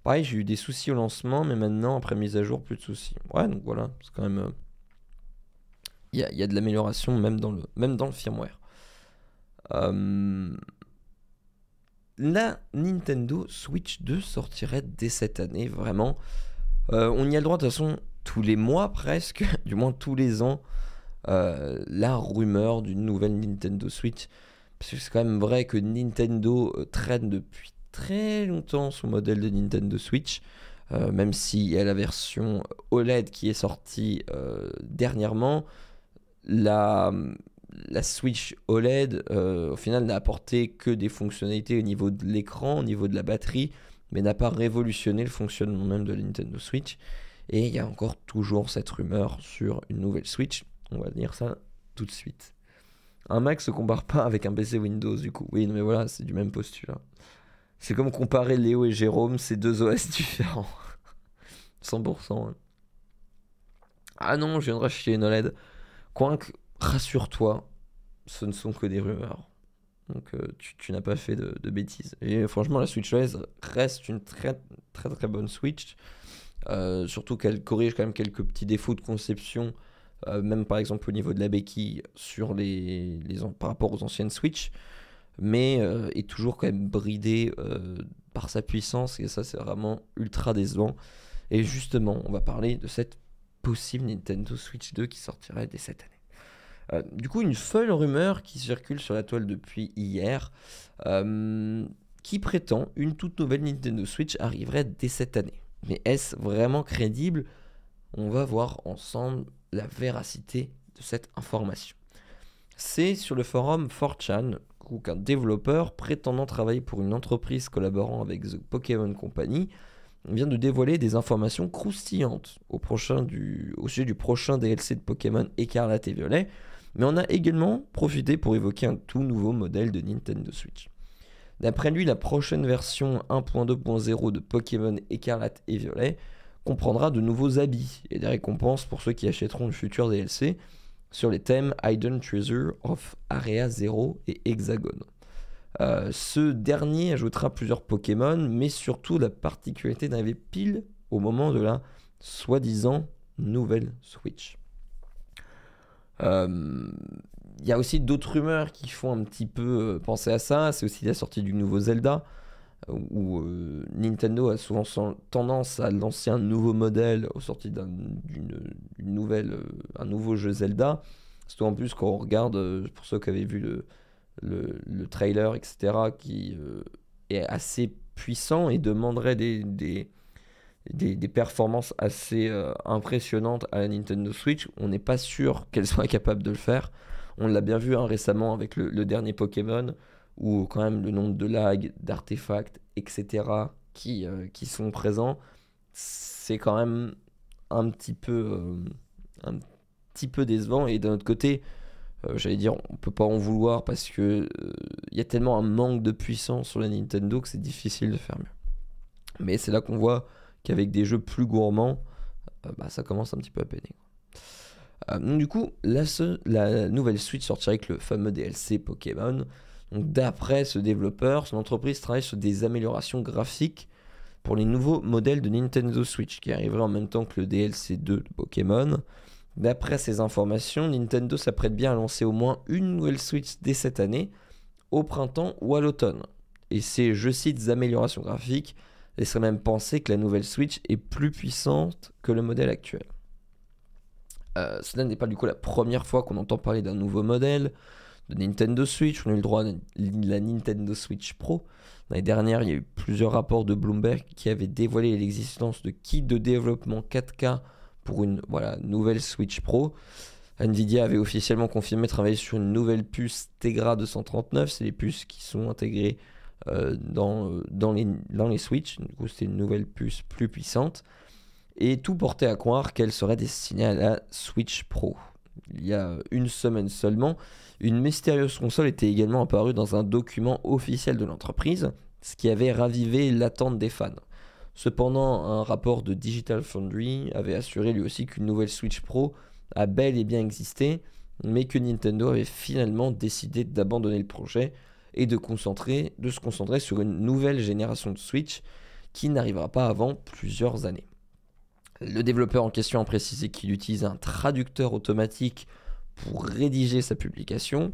Pareil, j'ai eu des soucis au lancement, mais maintenant, après mise à jour, plus de soucis. Ouais, donc voilà, c'est quand même... Il y a de l'amélioration même dans le firmware. La Nintendo Switch 2 sortirait dès cette année, vraiment. On y a le droit de toute façon tous les mois presque, du moins tous les ans, la rumeur d'une nouvelle Nintendo Switch. Parce que c'est quand même vrai que Nintendo traîne depuis très longtemps son modèle de Nintendo Switch, même s'il y a la version OLED qui est sortie dernièrement. La Switch OLED, au final, n'a apporté que des fonctionnalités au niveau de l'écran, au niveau de la batterie, mais n'a pas révolutionné le fonctionnement même de la Nintendo Switch. Et il y a encore toujours cette rumeur sur une nouvelle Switch. On va dire ça tout de suite. Un Mac se compare pas avec un PC Windows du coup. Oui, mais voilà, c'est du même postulat. C'est comme comparer Léo et Jérôme, c'est deux OS différents. 100%. Hein. Ah non, je viens de racheter une OLED. Quoique, rassure-toi, ce ne sont que des rumeurs. Donc tu n'as pas fait de bêtises. Et franchement, la Switch OLED reste une très très très bonne Switch. Surtout qu'elle corrige quand même quelques petits défauts de conception, même par exemple au niveau de la béquille par rapport aux anciennes Switch, mais est toujours quand même bridée par sa puissance, et ça c'est vraiment ultra décevant. Et justement, on va parler de cette possible Nintendo Switch 2 qui sortirait dès cette année. Du coup, une folle rumeur qui circule sur la toile depuis hier, qui prétend une toute nouvelle Nintendo Switch arriverait dès cette année. Mais est-ce vraiment crédible? On va voir ensemble la véracité de cette information. C'est sur le forum 4chan qu'un développeur prétendant travailler pour une entreprise collaborant avec The Pokémon Company vient de dévoiler des informations croustillantes au sujet du prochain DLC de Pokémon Écarlate et Violet, mais on a également profité pour évoquer un tout nouveau modèle de Nintendo Switch. D'après lui, la prochaine version 1.2.0 de Pokémon Écarlate et Violet comprendra de nouveaux habits et des récompenses pour ceux qui achèteront le futur DLC sur les thèmes Hidden Treasure of Area 0 et Hexagon. Ce dernier ajoutera plusieurs Pokémon, mais surtout la particularité d'arriver pile au moment de la soi-disant nouvelle Switch. Il il y a aussi d'autres rumeurs qui font un petit peu penser à ça. C'est aussi la sortie du nouveau Zelda, où Nintendo a souvent tendance à lancer un nouveau modèle au sorti d'une nouvelle, un nouveau jeu Zelda. Surtout en plus quand on regarde, pour ceux qui avaient vu le trailer, etc., qui est assez puissant et demanderait des performances assez impressionnantes à la Nintendo Switch. On n'est pas sûr qu'elle soit capable de le faire. On l'a bien vu récemment avec le dernier Pokémon, où quand même le nombre de lags, d'artefacts, etc., qui sont présents, c'est quand même un petit peu décevant. Et d'un autre côté, j'allais dire, on peut pas en vouloir parce que il y a tellement un manque de puissance sur la Nintendo que c'est difficile de faire mieux. Mais c'est là qu'on voit qu'avec des jeux plus gourmands, ça commence un petit peu à peiner. Donc du coup, la nouvelle Switch sortira avec le fameux DLC Pokémon. Donc d'après ce développeur, son entreprise travaille sur des améliorations graphiques pour les nouveaux modèles de Nintendo Switch qui arriveraient en même temps que le DLC 2 de Pokémon. D'après ces informations, Nintendo s'apprête bien à lancer au moins une nouvelle Switch dès cette année, au printemps ou à l'automne. Et ces, je cite, améliorations graphiques laisseraient même penser que la nouvelle Switch est plus puissante que le modèle actuel. Cela n'est pas du coup la première fois qu'on entend parler d'un nouveau modèle de Nintendo Switch. On a eu le droit à la Nintendo Switch Pro. L'année dernière, il y a eu plusieurs rapports de Bloomberg qui avaient dévoilé l'existence de kits de développement 4K pour une nouvelle Switch Pro. Nvidia avait officiellement confirmé travailler sur une nouvelle puce Tegra 239. C'est les puces qui sont intégrées dans les Switch. Du coup, c'était une nouvelle puce plus puissante. Et tout portait à croire qu'elle serait destinée à la Switch Pro. Il y a une semaine seulement, une mystérieuse console était également apparue dans un document officiel de l'entreprise, ce qui avait ravivé l'attente des fans. Cependant, un rapport de Digital Foundry avait assuré lui aussi qu'une nouvelle Switch Pro a bel et bien existé, mais que Nintendo avait finalement décidé d'abandonner le projet et de se concentrer sur une nouvelle génération de Switch qui n'arrivera pas avant plusieurs années. Le développeur en question a précisé qu'il utilise un traducteur automatique pour rédiger sa publication.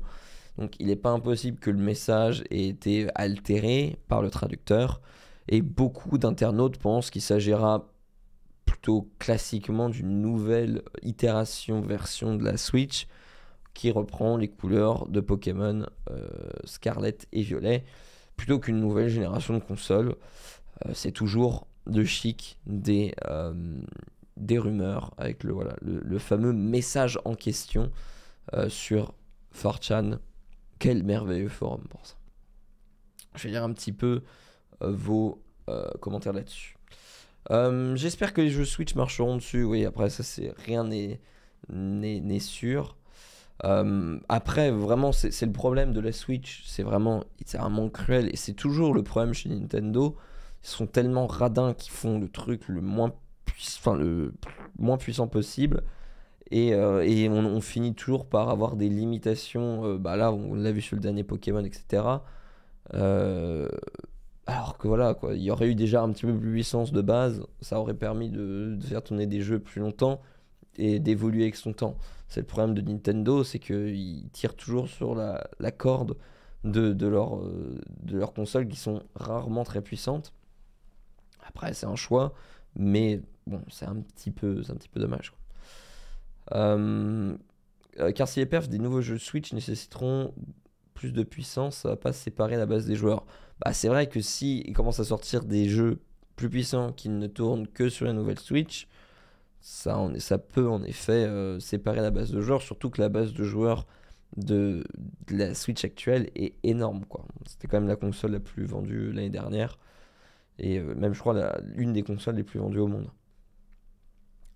Donc il n'est pas impossible que le message ait été altéré par le traducteur. Et beaucoup d'internautes pensent qu'il s'agira plutôt classiquement d'une nouvelle version de la Switch qui reprend les couleurs de Pokémon Scarlet et Violet plutôt qu'une nouvelle génération de consoles. C'est toujours de chic des rumeurs avec le fameux message en question sur 4chan. Quel merveilleux forum pour ça. Je vais lire un petit peu vos commentaires là-dessus. J'espère que les jeux Switch marcheront dessus. Oui, après ça, rien n'est sûr. Après, vraiment, c'est le problème de la Switch. C'est un manque cruel et c'est toujours le problème chez Nintendo. Ils sont tellement radins qu'ils font le truc le moins puissant possible. Et on finit toujours par avoir des limitations. Là, on l'a vu sur le dernier Pokémon, etc. Alors que voilà, quoi, il y aurait eu déjà un petit peu plus de puissance de base. Ça aurait permis de faire tourner des jeux plus longtemps et d'évoluer avec son temps. C'est le problème de Nintendo, c'est qu'ils tirent toujours sur la corde de leurs consoles qui sont rarement très puissantes. Après, c'est un choix, mais bon, c'est un petit peu dommage, quoi. Car si les perfs des nouveaux jeux Switch nécessiteront plus de puissance, ça va pas se séparer la base des joueurs. C'est vrai que si ils commencent à sortir des jeux plus puissants qui ne tournent que sur la nouvelle Switch, ça peut en effet séparer la base de joueurs, surtout que la base de joueurs de la Switch actuelle est énorme, quoi. C'était quand même la console la plus vendue l'année dernière. Et même, je crois, l'une des consoles les plus vendues au monde.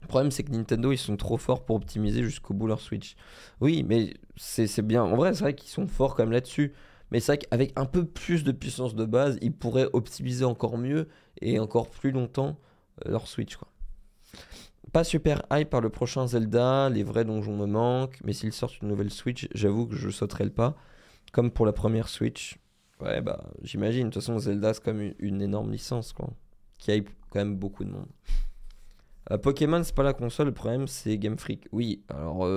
Le problème, c'est que Nintendo, ils sont trop forts pour optimiser jusqu'au bout leur Switch. Oui, mais c'est bien. En vrai, c'est vrai qu'ils sont forts quand même là-dessus. Mais c'est vrai qu'avec un peu plus de puissance de base, ils pourraient optimiser encore mieux et encore plus longtemps leur Switch, quoi. Pas super hype par le prochain Zelda, les vrais donjons me manquent. Mais s'ils sortent une nouvelle Switch, j'avoue que je sauterai le pas. Comme pour la première Switch. Ouais, j'imagine. De toute façon, Zelda, c'est comme une énorme licence, quoi, qui hype quand même beaucoup de monde. Pokémon, c'est pas la console, le problème, c'est Game Freak. Oui, alors,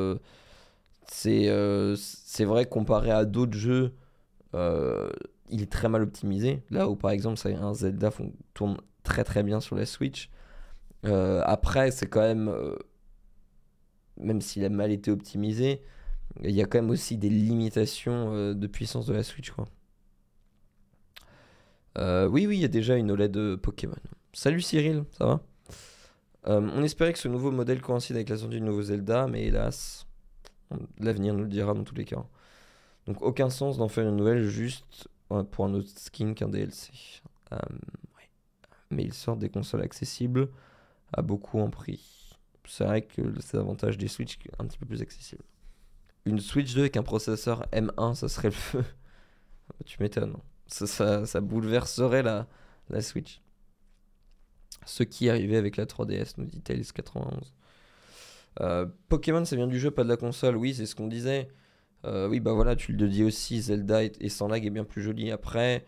C'est vrai, comparé à d'autres jeux, euh, il est très mal optimisé. Là où par exemple, ça, un Zelda tourne très très bien sur la Switch. Après, c'est quand même, même s'il a mal été optimisé, il y a quand même aussi des limitations de puissance de la Switch, quoi. Oui, oui, il y a déjà une OLED Pokémon. Salut Cyril, ça va? On espérait que ce nouveau modèle coïncide avec la sortie du nouveau Zelda, mais hélas, l'avenir nous le dira dans tous les cas. Donc aucun sens d'en faire une nouvelle juste pour un autre skin qu'un DLC. Euh, ouais. Mais ils sortent des consoles accessibles à beaucoup en prix. C'est vrai que c'est l'avantage des Switch un petit peu plus accessible. Une Switch 2 avec un processeur M1, ça serait le feu. Tu m'étonnes. Ça bouleverserait la Switch. Ce qui arrivait avec la 3DS, nous dit Tails91. Pokémon, ça vient du jeu, pas de la console. Oui, c'est ce qu'on disait. Oui, bah voilà, tu le dis aussi, Zelda et sans lag est bien plus joli. Après,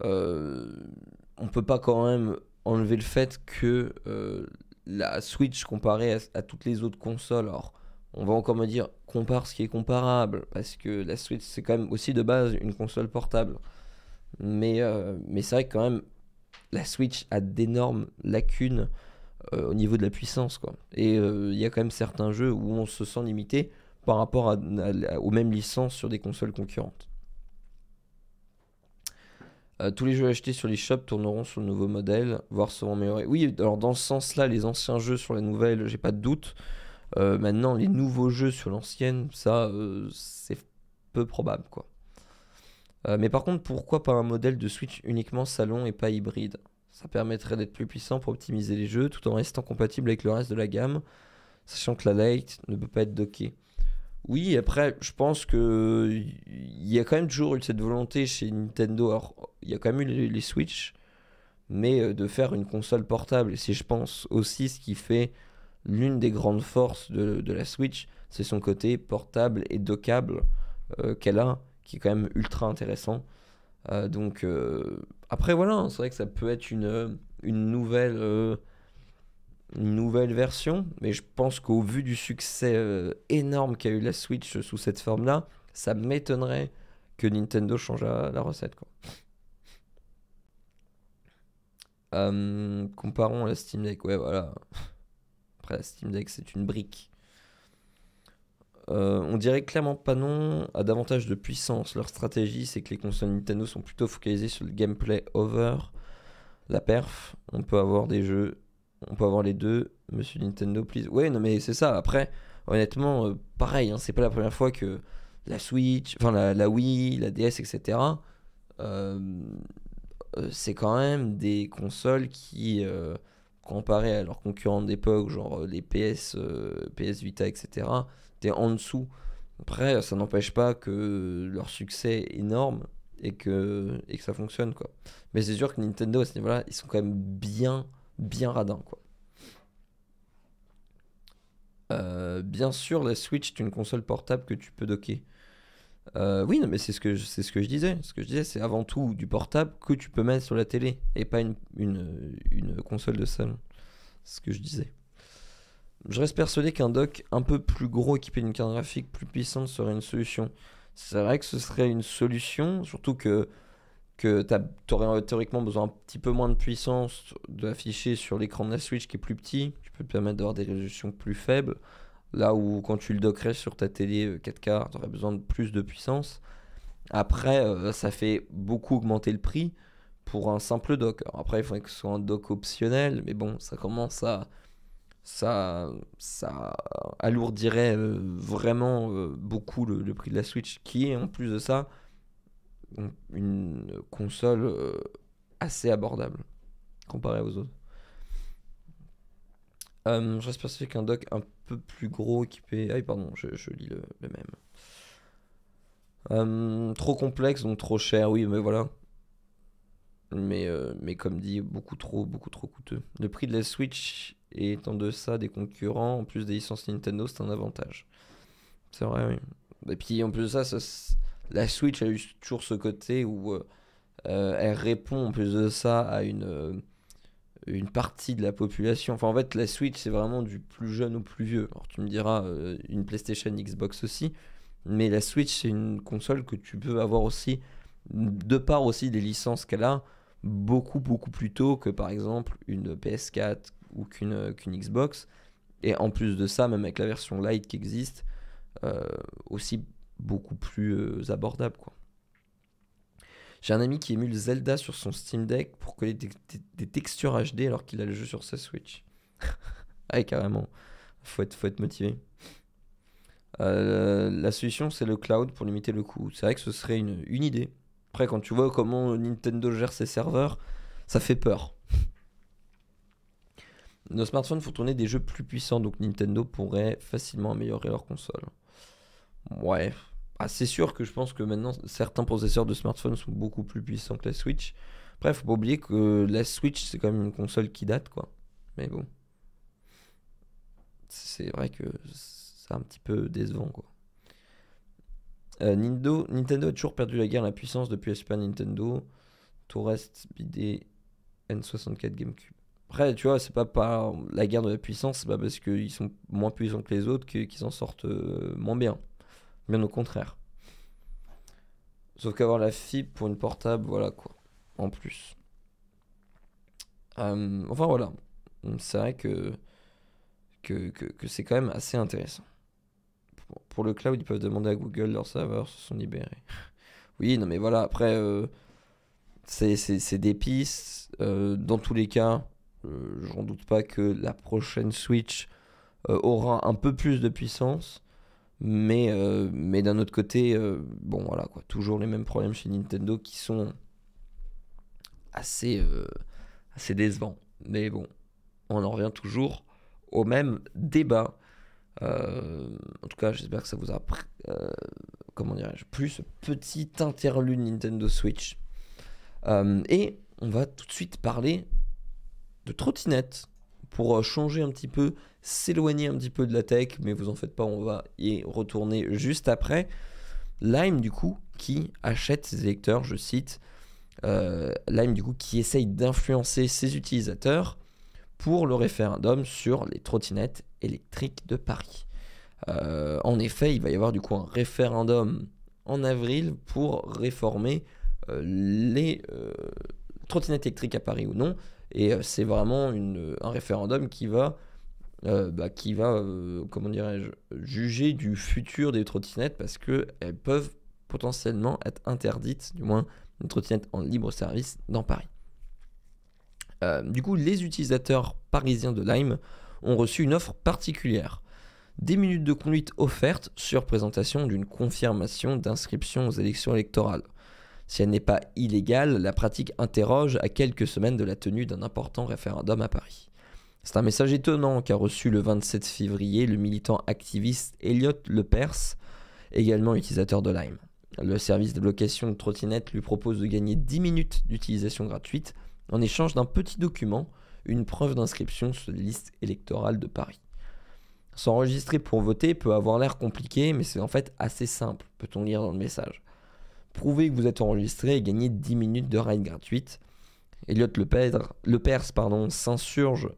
on peut pas quand même enlever le fait que la Switch comparée à toutes les autres consoles, alors on va encore me dire compare ce qui est comparable, parce que la Switch c'est quand même aussi de base une console portable. Mais c'est vrai que quand même la Switch a d'énormes lacunes au niveau de la puissance, quoi. Et il y a quand même certains jeux où on se sent limité par rapport aux mêmes licences sur des consoles concurrentes. Tous les jeux achetés sur les shops tourneront sur le nouveau modèle, voire seront améliorés. Oui, alors dans ce sens-là, les anciens jeux sur la nouvelle, j'ai pas de doute. Maintenant, les nouveaux jeux sur l'ancienne, ça, c'est peu probable, quoi. Mais par contre, pourquoi pas un modèle de Switch uniquement salon et pas hybride? Ça permettrait d'être plus puissant pour optimiser les jeux tout en restant compatible avec le reste de la gamme, sachant que la Lite ne peut pas être dockée. Oui, après, je pense que il y a quand même toujours eu cette volonté chez Nintendo. Alors, il y a quand même eu les Switch, mais de faire une console portable. Et c'est, je pense, aussi ce qui fait l'une des grandes forces de la Switch, c'est son côté portable et dockable qu'elle a, qui est quand même ultra intéressant. Donc, après, voilà, hein, c'est vrai que ça peut être une nouvelle version, mais je pense qu'au vu du succès énorme qu'a eu la Switch sous cette forme-là, ça m'étonnerait que Nintendo change la recette, quoi. Comparons à la Steam Deck, ouais, voilà. Après, la Steam Deck, c'est une brique. On dirait clairement pas non à davantage de puissance. Leur stratégie, c'est que les consoles Nintendo sont plutôt focalisées sur le gameplay over la perf. On peut avoir des jeux, on peut avoir les deux. Monsieur Nintendo, please. Ouais, non, mais c'est ça. Après, honnêtement, pareil, hein, c'est pas la première fois que la Switch, enfin la Wii, la DS, etc. euh, c'est quand même des consoles qui, comparées à leurs concurrents d'époque, genre les PS Vita, etc., étaient en dessous. Après, ça n'empêche pas que leur succès est énorme et que ça fonctionne, quoi. Mais c'est sûr que Nintendo, à ce niveau-là, ils sont quand même bien, bien radins, quoi. Bien sûr, la Switch est une console portable que tu peux docker. Oui, non, mais c'est ce que je disais. Ce que je disais, c'est avant tout du portable que tu peux mettre sur la télé et pas une console de salon. C'est ce que je disais. Je reste persuadé qu'un dock un peu plus gros équipé d'une carte graphique plus puissante serait une solution. C'est vrai que ce serait une solution, surtout que tu aurais théoriquement besoin un petit peu moins de puissance d'afficher sur l'écran de la Switch qui est plus petit. Tu peux te permettre d'avoir des résolutions plus faibles. Là où quand tu le dockerais sur ta télé 4K, tu aurais besoin de plus de puissance. Après, ça fait beaucoup augmenter le prix pour un simple dock. Alors après, il faudrait que ce soit un dock optionnel, mais bon, ça commence à... Ça alourdirait vraiment beaucoup le prix de la Switch, qui est en plus de ça une console assez abordable comparée aux autres. Je reste persuadé qu'un dock un peu plus gros équipé. Ah, pardon, je lis le même. Trop complexe, donc trop cher, oui, mais voilà. Mais comme dit, beaucoup trop coûteux. Le prix de la Switch est en deçà des concurrents, en plus des licences Nintendo, c'est un avantage. C'est vrai, oui. Et puis en plus de ça, la Switch a eu toujours ce côté où elle répond en plus de ça à une partie de la population. Enfin, en fait, la Switch, c'est vraiment du plus jeune au plus vieux. Alors, tu me diras, une PlayStation, Xbox aussi. Mais la Switch, c'est une console que tu peux avoir aussi, de par aussi des licences qu'elle a, beaucoup plus tôt que par exemple une PS4 ou qu'une Xbox. Et en plus de ça, même avec la version Lite qui existe, aussi beaucoup plus abordable, quoi. J'ai un ami qui émule Zelda sur son Steam Deck pour coller des textures HD alors qu'il a le jeu sur sa Switch. Ah, carrément. Faut être motivé. La solution, c'est le cloud pour limiter le coût. C'est vrai que ce serait une idée. Après, quand tu vois comment Nintendo gère ses serveurs, ça fait peur. Nos smartphones font tourner des jeux plus puissants, donc Nintendo pourrait facilement améliorer leur console. Ouais. Ah, c'est sûr que je pense que maintenant, certains processeurs de smartphones sont beaucoup plus puissants que la Switch. Après, faut pas oublier que la Switch, c'est quand même une console qui date, quoi. Mais bon, c'est vrai que c'est un petit peu décevant, quoi. Nintendo a toujours perdu la guerre à la puissance depuis la Super Nintendo. Tout reste BD N64 GameCube. Après, tu vois, c'est pas par la guerre de la puissance, c'est pas parce qu'ils sont moins puissants que les autres qu'ils s'en sortent moins bien. Bien au contraire. Sauf qu'avoir la fibre pour une portable, voilà quoi. En plus. Enfin voilà. C'est vrai que c'est quand même assez intéressant. Pour le cloud, ils peuvent demander à Google, leurs serveurs se sont libérés. Oui, non mais voilà, après, c'est des pistes. Dans tous les cas, j'en doute pas que la prochaine Switch aura un peu plus de puissance. Mais d'un autre côté, bon voilà quoi, toujours les mêmes problèmes chez Nintendo qui sont assez, assez décevants. Mais bon, on en revient toujours au même débat. En tout cas, j'espère que ça vous a comment dirais-je, plus ce petit interlude Nintendo Switch. Et on va tout de suite parler de trottinette pour changer un petit peu, s'éloigner un petit peu de la tech, mais vous en faites pas, on va y retourner juste après. Lime, du coup, qui achète ses électeurs, je cite, Lime, du coup, qui essaye d'influencer ses utilisateurs pour le référendum sur les trottinettes électriques de Paris. En effet, il va y avoir du coup un référendum en avril pour réformer les trottinettes électriques à Paris ou non. Et c'est vraiment un référendum qui va, comment dirais-je, juger du futur des trottinettes parce qu'elles peuvent potentiellement être interdites, du moins une trottinette en libre service dans Paris. Du coup, les utilisateurs parisiens de Lime ont reçu une offre particulière. 10 minutes de conduite offertes sur présentation d'une confirmation d'inscription aux élections électorales. Si elle n'est pas illégale, la pratique interroge à quelques semaines de la tenue d'un important référendum à Paris. C'est un message étonnant qu'a reçu le 27 février le militant activiste Elliot Lepers, également utilisateur de Lime. Le service de location de trottinettes lui propose de gagner 10 minutes d'utilisation gratuite en échange d'un petit document, une preuve d'inscription sur les listes électorales de Paris. S'enregistrer pour voter peut avoir l'air compliqué, mais c'est en fait assez simple, peut-on lire dans le message. Prouvez que vous êtes enregistré et gagnez 10 minutes de ride gratuite. Elliot Lepers s'insurge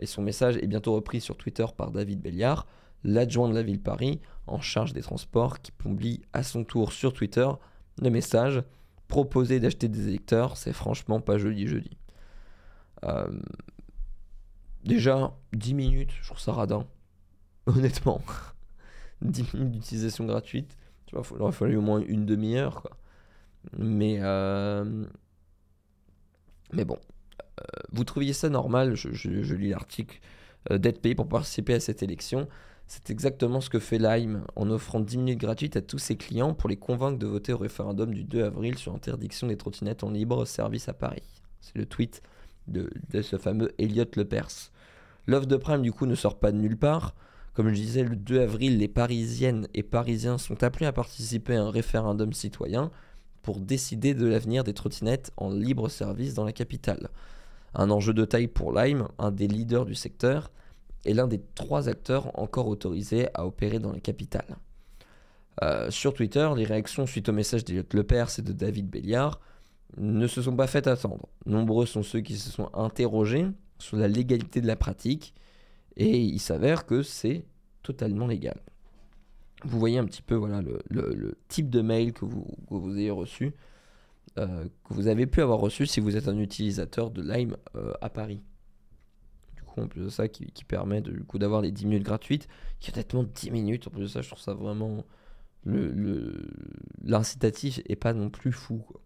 et son message est bientôt repris sur Twitter par David Belliard, l'adjoint de la ville de Paris en charge des transports, qui publie à son tour sur Twitter le message « Proposer d'acheter des électeurs, c'est franchement pas joli. » Déjà, 10 minutes, je trouve ça radin. Honnêtement. 10 minutes d'utilisation gratuite. Tu vois, il aurait fallu au moins une demi-heure, quoi. Mais bon. Vous trouviez ça normal, je lis l'article, d'être payé pour participer à cette élection. C'est exactement ce que fait Lime en offrant 10 minutes gratuites à tous ses clients pour les convaincre de voter au référendum du 2 avril sur l'interdiction des trottinettes en libre service à Paris. C'est le tweet de ce fameux Elliot Lepers. L'offre de Prime, du coup, ne sort pas de nulle part. Comme je disais, le 2 avril, les Parisiennes et Parisiens sont appelés à participer à un référendum citoyen pour décider de l'avenir des trottinettes en libre service dans la capitale. Un enjeu de taille pour Lime, un des leaders du secteur, et l'un des 3 acteurs encore autorisés à opérer dans la capitale. Sur Twitter, les réactions suite au message d'Elliot Lepers et de David Belliard ne se sont pas faites attendre. Nombreux sont ceux qui se sont interrogés sur la légalité de la pratique, et il s'avère que c'est totalement légal. vous voyez un petit peu voilà, le type de mail que vous ayez reçu, que vous avez pu avoir reçu si vous êtes un utilisateur de Lime à Paris. Du coup, en plus de ça, qui permet du coup d'avoir les 10 minutes gratuites, qui est honnêtement 10 minutes, en plus de ça, je trouve ça vraiment... L'incitatif est pas non plus fou, quoi.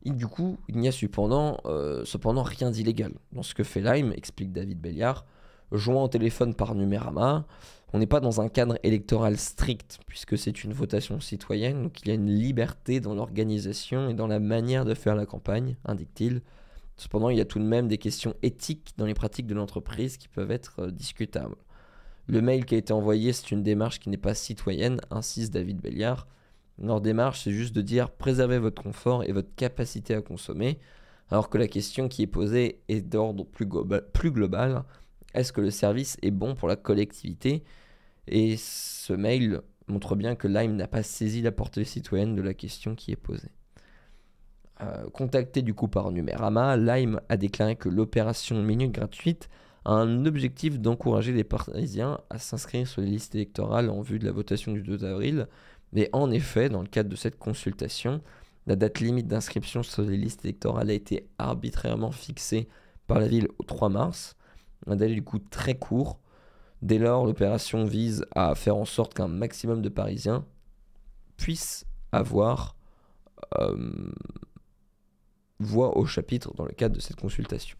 Et du coup, il n'y a cependant rien d'illégal dans ce que fait Lime, explique David Belliard. Jouant au téléphone par Numérama, on n'est pas dans un cadre électoral strict, puisque c'est une votation citoyenne, donc il y a une liberté dans l'organisation et dans la manière de faire la campagne, indique-t-il. Cependant, il y a tout de même des questions éthiques dans les pratiques de l'entreprise qui peuvent être discutables. Le mail qui a été envoyé, c'est une démarche qui n'est pas citoyenne, insiste David Belliard. Leur démarche, c'est juste de dire préservez votre confort et votre capacité à consommer, alors que la question qui est posée est d'ordre plus global. Est-ce que le service est bon pour la collectivité? Et ce mail montre bien que Lime n'a pas saisi la portée citoyenne de la question qui est posée. Contacté du coup par Numérama, Lime a déclaré que l'opération Minute Gratuite a un objectif d'encourager les Parisiens à s'inscrire sur les listes électorales en vue de la votation du 2 avril. Mais en effet, dans le cadre de cette consultation, la date limite d'inscription sur les listes électorales a été arbitrairement fixée par la ville au 3 mars. Un délai du coup très court. Dès lors, l'opération vise à faire en sorte qu'un maximum de Parisiens puissent avoir voix au chapitre dans le cadre de cette consultation.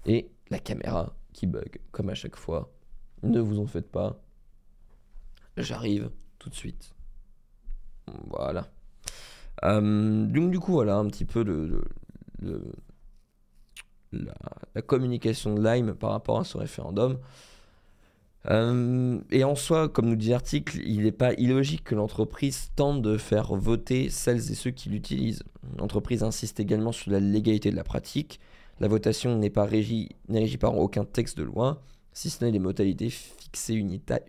Et la caméra qui bug, comme à chaque fois. Ne vous en faites pas. J'arrive tout de suite. Voilà. Donc du coup, voilà un petit peu la communication de Lime par rapport à ce référendum. Et en soi, comme nous dit l'article, il n'est pas illogique que l'entreprise tente de faire voter celles et ceux qui l'utilisent. L'entreprise insiste également sur la légalité de la pratique. La votation n'est régie par aucun texte de loi, si ce n'est les modalités fixées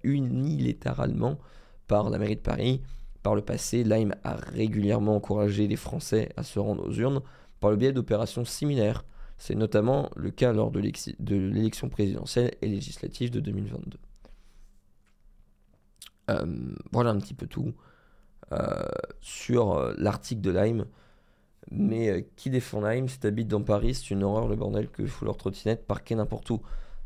unilatéralement par la mairie de Paris. Par le passé, Lime a régulièrement encouragé les Français à se rendre aux urnes par le biais d'opérations similaires. C'est notamment le cas lors de l'élection présidentielle et législative de 2022. Voilà un petit peu tout sur l'article de Lime. Mais qui défend Lime? Si t'habites dans Paris, c'est une horreur le bordel que fout leur trottinette parquée n'importe où.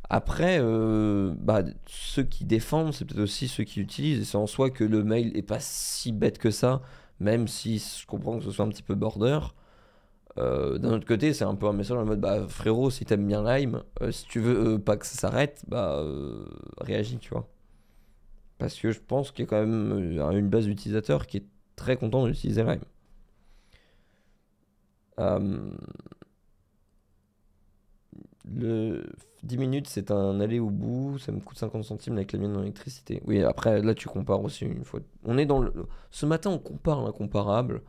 Après, ceux qui défendent, c'est peut-être aussi ceux qui utilisent. Et c'est en soi que le mail est pas si bête que ça, même si je comprends que ce soit un petit peu border. D'un autre côté, c'est un peu un message en mode bah frérot, si t'aimes bien Lime, si tu veux pas que ça s'arrête, réagis, tu vois. Parce que je pense qu'il y a quand même une base d'utilisateurs qui est très content d'utiliser Lime. Le 10 minutes, c'est un aller au bout, ça me coûte 50 centimes avec la mienne dans l'électricité. Oui, après, là, tu compares aussi une fois. On est dans le... Ce matin, on compare l'incomparable,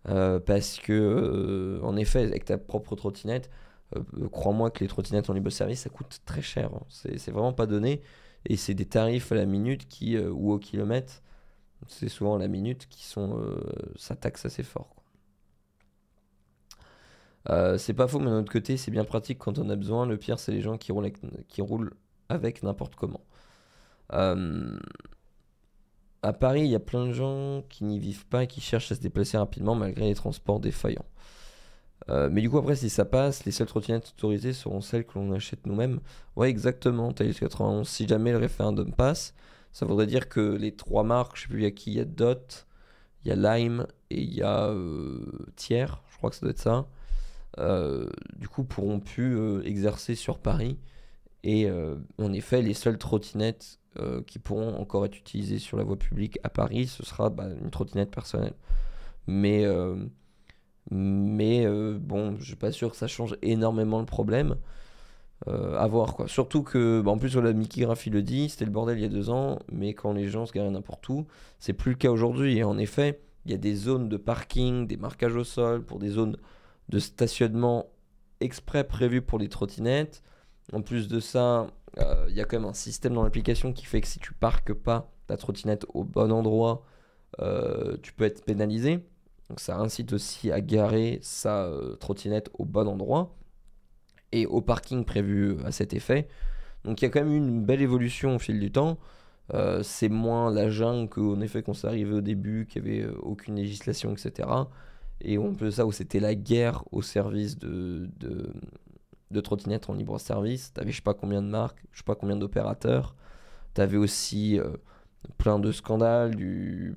parce que, en effet, avec ta propre trottinette, crois-moi que les trottinettes en libre-service, ça coûte très cher, hein. C'est vraiment pas donné. Et c'est des tarifs à la minute ou au kilomètre, c'est souvent à la minute, qui sont... ça taxe assez fort, quoi. C'est pas faux, mais d'un autre côté, c'est bien pratique quand on a besoin. Le pire, c'est les gens qui roulent avec n'importe comment. Euh, à Paris, il y a plein de gens qui n'y vivent pas et qui cherchent à se déplacer rapidement malgré les transports défaillants. Mais du coup, après, si ça passe, les seules trottinettes autorisées seront celles que l'on achète nous-mêmes. Ouais, exactement, Thalys 91. Si jamais le référendum passe, ça voudrait dire que les trois marques, je sais plus, il y a qui, il y a Dot, il y a Lime et il y a Thiers, je crois que ça doit être ça. Du coup, pourront plus exercer sur Paris. Et en effet, les seules trottinettes qui pourront encore être utilisées sur la voie publique à Paris, ce sera une trottinette personnelle. Mais bon, je suis pas sûr que ça change énormément le problème. À voir quoi. Surtout que, en plus, la Mickey Graphie le dit, c'était le bordel il y a 2 ans, mais quand les gens se garaient n'importe où, c'est plus le cas aujourd'hui. Et en effet, il y a des zones de parking, des marquages au sol pour des zones de stationnement exprès prévues pour les trottinettes. En plus de ça, il y a quand même un système dans l'application qui fait que si tu parques pas ta trottinette au bon endroit, tu peux être pénalisé. Donc ça incite aussi à garer sa trottinette au bon endroit et au parking prévu à cet effet. Donc il y a quand même eu une belle évolution au fil du temps. C'est moins la jungle qu'en effet quand c'est arrivé au début, qu'il n'y avait aucune législation, etc. Et on peut ça où c'était la guerre au service de trottinettes en libre service. T'avais je sais pas combien de marques, je sais pas combien d'opérateurs. T'avais aussi plein de scandales,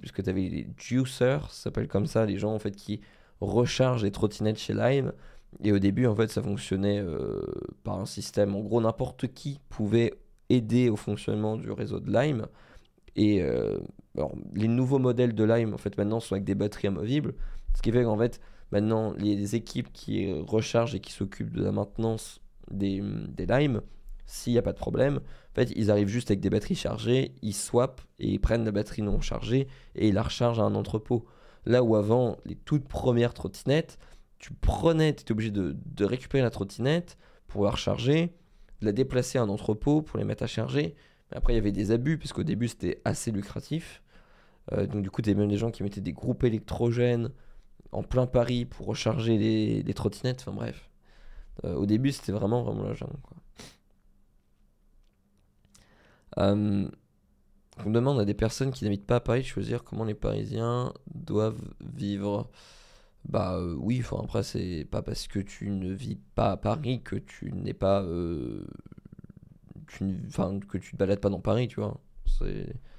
parce que t'avais les juicers, ça s'appelle comme ça, les gens en fait qui rechargent les trottinettes chez Lime. Et au début, en fait, ça fonctionnait par un système. En gros, n'importe qui pouvait aider au fonctionnement du réseau de Lime. Et alors, les nouveaux modèles de Lime, en fait, maintenant, sont avec des batteries amovibles. Ce qui fait qu'en fait, maintenant, les équipes qui rechargent et qui s'occupent de la maintenance des Lime, s'il n'y a pas de problème, en fait, ils arrivent juste avec des batteries chargées, ils swappent et ils prennent la batterie non chargée et ils la rechargent à un entrepôt. Là où avant, les toutes premières trottinettes, tu étais obligé de récupérer la trottinette pour la recharger, de la déplacer à un entrepôt pour les mettre à charger. Mais après, il y avait des abus, parce qu'au début, c'était assez lucratif. Donc, du coup, tu avais même des gens qui mettaient des groupes électrogènes en plein Paris pour recharger les trottinettes. Enfin, bref. Au début, c'était vraiment, vraiment la jungle, quoi. On demande à des personnes qui n'habitent pas à Paris de choisir comment les Parisiens doivent vivre. Bah oui, enfin après c'est pas parce que tu ne vis pas à Paris que tu n'es pas, enfin que tu te balades pas dans Paris, tu vois.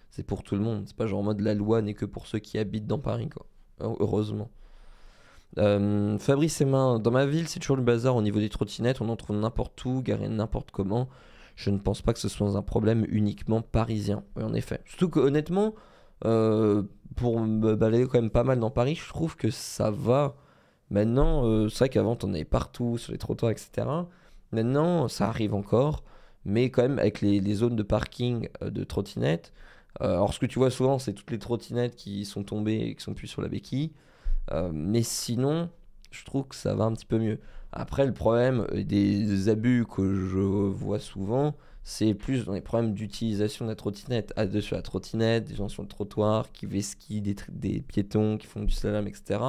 C'est pour tout le monde. C'est pas genre en mode la loi n'est que pour ceux qui habitent dans Paris, quoi. Heureusement. Fabrice et Main, dans ma ville, c'est toujours le bazar au niveau des trottinettes. On en trouve n'importe où, garé n'importe comment. Je ne pense pas que ce soit un problème uniquement parisien. Oui, en effet. Surtout que honnêtement, pour me balader quand même pas mal dans Paris, je trouve que ça va. Maintenant, c'est vrai qu'avant, t'en avais partout, sur les trottoirs, etc. Maintenant, ça arrive encore, mais quand même avec les zones de parking de trottinettes. Alors, ce que tu vois souvent, c'est toutes les trottinettes qui sont tombées et qui sont plus sur la béquille. Mais sinon, je trouve que ça va un petit peu mieux. Après, le problème des abus que je vois souvent, c'est plus dans les problèmes d'utilisation de la trottinette. À deux sur la trottinette, des gens sur le trottoir qui vesquillent des piétons, qui font du slalom, etc.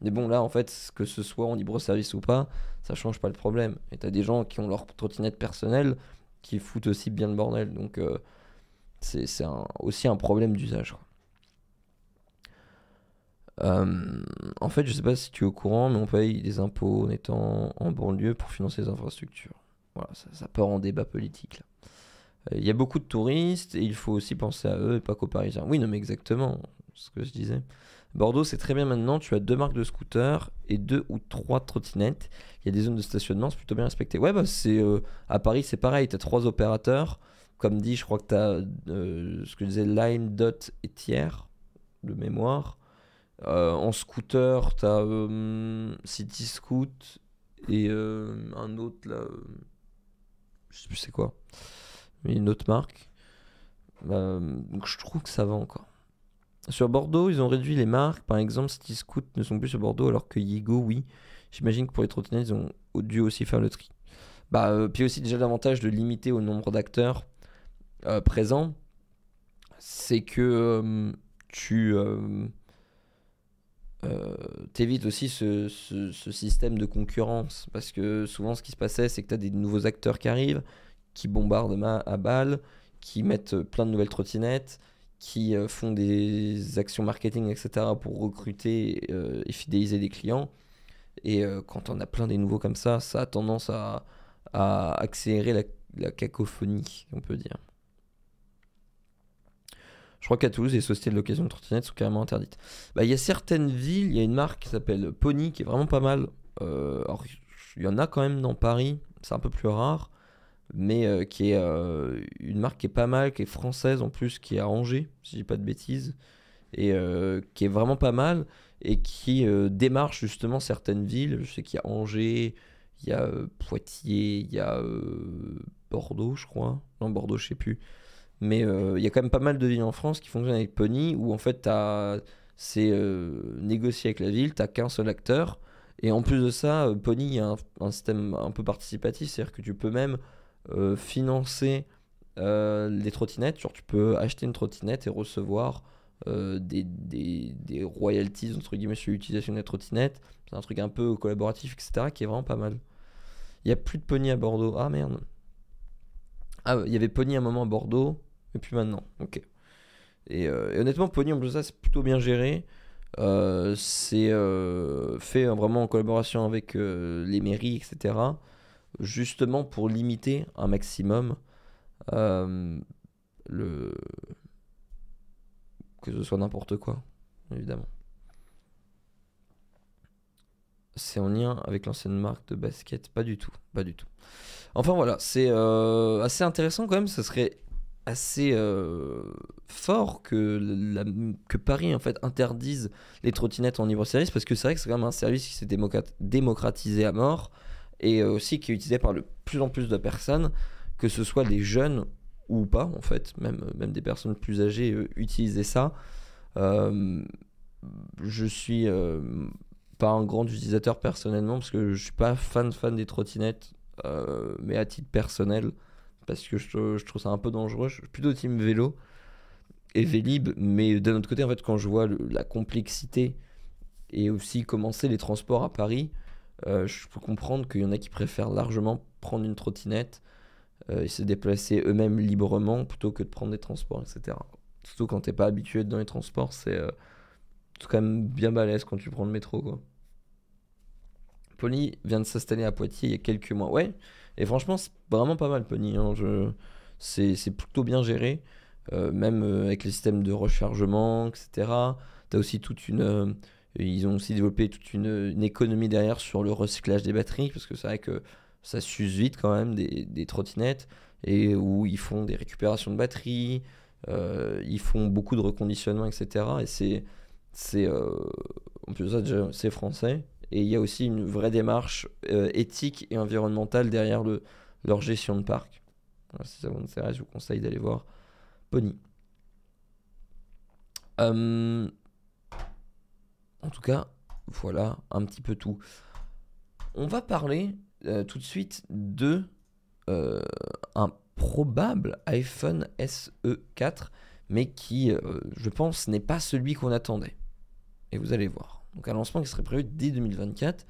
Mais bon, là, en fait, que ce soit en libre service ou pas, ça change pas le problème. Et t'as des gens qui ont leur trottinette personnelle qui foutent aussi bien le bordel. Donc, aussi un problème d'usage, quoi. En fait, je sais pas si tu es au courant, mais on paye des impôts en étant en banlieue pour financer les infrastructures. Voilà, ça part en débat politique là. Il y a beaucoup de touristes et il faut aussi penser à eux et pas qu'aux Parisiens. Oui, non, mais exactement, ce que je disais. Bordeaux, c'est très bien maintenant. Tu as 2 marques de scooters et 2 ou 3 trottinettes. Il y a des zones de stationnement, c'est plutôt bien respecté. Ouais, bah à Paris, c'est pareil. Tu as 3 opérateurs. Comme dit, je crois que tu as ce que je disais, Line, Dot et Tiers de mémoire. En scooter, t'as City Scoot et un autre là, je sais plus c'est quoi, mais une autre marque. Donc je trouve que ça va encore. Sur Bordeaux, ils ont réduit les marques. Par exemple, City Scoot ne sont plus sur Bordeaux alors que Yigo, oui. J'imagine que pour les trottinettes, ils ont dû aussi faire le tri. Puis aussi déjà l'avantage de limiter au nombre d'acteurs présents, c'est que tu t'évites aussi ce système de concurrence. Parce que souvent, ce qui se passait, c'est que tu as des nouveaux acteurs qui arrivent, qui bombardent à balles, qui mettent plein de nouvelles trottinettes, qui font des actions marketing, etc. pour recruter et fidéliser des clients. Et quand on a plein des nouveaux comme ça a tendance à accélérer la cacophonie, on peut dire. Je crois qu'à Toulouse, les sociétés de location de trottinettes sont carrément interdites. Il y a certaines villes, il y a une marque qui s'appelle Pony qui est vraiment pas mal. Alors, il y en a quand même dans Paris, c'est un peu plus rare, mais qui est une marque qui est pas mal, qui est française en plus, qui est à Angers, si je dis pas de bêtises, et qui est vraiment pas mal, et qui démarche justement certaines villes. Je sais qu'il y a Angers, il y a Poitiers, il y a Bordeaux, je crois. Non, Bordeaux, je sais plus. Mais il y a quand même pas mal de villes en France qui fonctionnent avec Pony, où en fait c'est négocié avec la ville, t'as qu'un seul acteur. Et en plus de ça, Pony, il y a un système un peu participatif, c'est-à-dire que tu peux même financer les trottinettes. Genre tu peux acheter une trottinette et recevoir des royalties entre guillemets sur l'utilisation des trottinettes. C'est un truc un peu collaboratif, etc. qui est vraiment pas mal. Il n'y a plus de Pony à Bordeaux. Ah merde. Ah, il y avait Pony à un moment à Bordeaux, et puis maintenant, ok. Et honnêtement, Pony en plus ça, c'est plutôt bien géré. C'est fait vraiment en collaboration avec les mairies, etc. Justement pour limiter un maximum euh, le... que ce soit n'importe quoi, évidemment. C'est en lien avec l'ancienne marque de basket? Pas du tout, pas du tout. Enfin voilà, c'est assez intéressant quand même. Ça serait assez fort que Paris en fait interdise les trottinettes en libre-service, parce que c'est vrai que c'est quand même un service qui s'est démocratisé à mort, et aussi qui est utilisé par de plus en plus de personnes, que ce soit les jeunes ou pas en fait, même des personnes plus âgées utilisaient ça. Euh, je suis pas un grand utilisateur personnellement, parce que je suis pas fan des trottinettes, mais à titre personnel, parce que je trouve ça un peu dangereux. Je suis plutôt team vélo et Vélib, mais d'un autre côté, en fait, quand je vois la complexité et aussi commencer les transports à Paris, je peux comprendre qu'il y en a qui préfèrent largement prendre une trottinette et se déplacer eux-mêmes librement plutôt que de prendre des transports, etc. Surtout quand t'es pas habitué dans les transports, c'est quand même bien balèze quand tu prends le métro, quoi. Pony vient de s'installer à Poitiers il y a quelques mois. Ouais, et franchement, c'est vraiment pas mal, Pony, hein. C'est plutôt bien géré, même avec les systèmes de rechargement, etc. T'as aussi ils ont aussi développé toute une économie derrière sur le recyclage des batteries, parce que c'est vrai que ça s'use vite quand même des trottinettes, et où ils font des récupérations de batteries, ils font beaucoup de reconditionnement, etc. Et en plus de ça, déjà, c'est français. Et il y a aussi une vraie démarche éthique et environnementale derrière leur gestion de parc. Voilà, si ça vous intéresse, je vous conseille d'aller voir Pony. Euh, En tout cas, voilà un petit peu tout. On va parler tout de suite de euh, un probable iPhone SE 4, mais qui, je pense, n'est pas celui qu'on attendait. Et vous allez voir. Donc un lancement qui serait prévu dès 2024,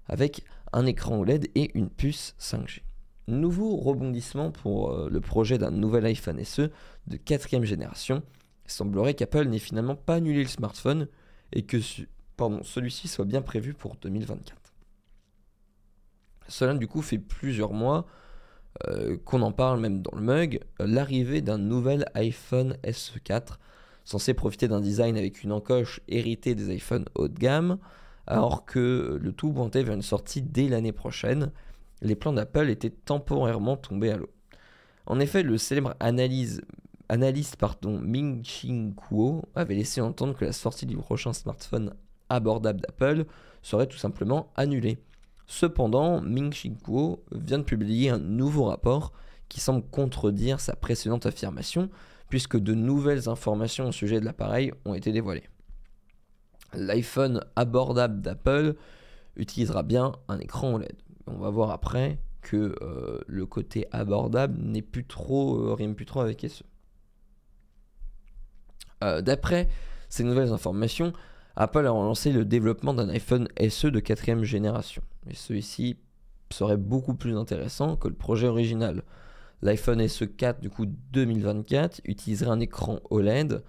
avec un écran OLED et une puce 5G. Nouveau rebondissement pour le projet d'un nouvel iPhone SE de 4ème génération. Il semblerait qu'Apple n'ait finalement pas annulé le smartphone et que celui-ci soit bien prévu pour 2024. Cela du coup fait plusieurs mois qu'on en parle même dans le mug, l'arrivée d'un nouvel iPhone SE 4, censé profiter d'un design avec une encoche héritée des iPhones haut de gamme, alors que le tout pointait vers une sortie dès l'année prochaine. Les plans d'Apple étaient temporairement tombés à l'eau. En effet, le célèbre analyste Ming-Chi Kuo avait laissé entendre que la sortie du prochain smartphone abordable d'Apple serait tout simplement annulée. Cependant, Ming-Chi Kuo vient de publier un nouveau rapport qui semble contredire sa précédente affirmation, puisque de nouvelles informations au sujet de l'appareil ont été dévoilées. L'iPhone abordable d'Apple utilisera bien un écran OLED. On va voir après que le côté abordable rime plus trop avec SE. D'après ces nouvelles informations, Apple a relancé le développement d'un iPhone SE de 4ème génération. Et celui-ci serait beaucoup plus intéressant que le projet original. L'iPhone SE 4 du coup 2024 utiliserait un écran OLED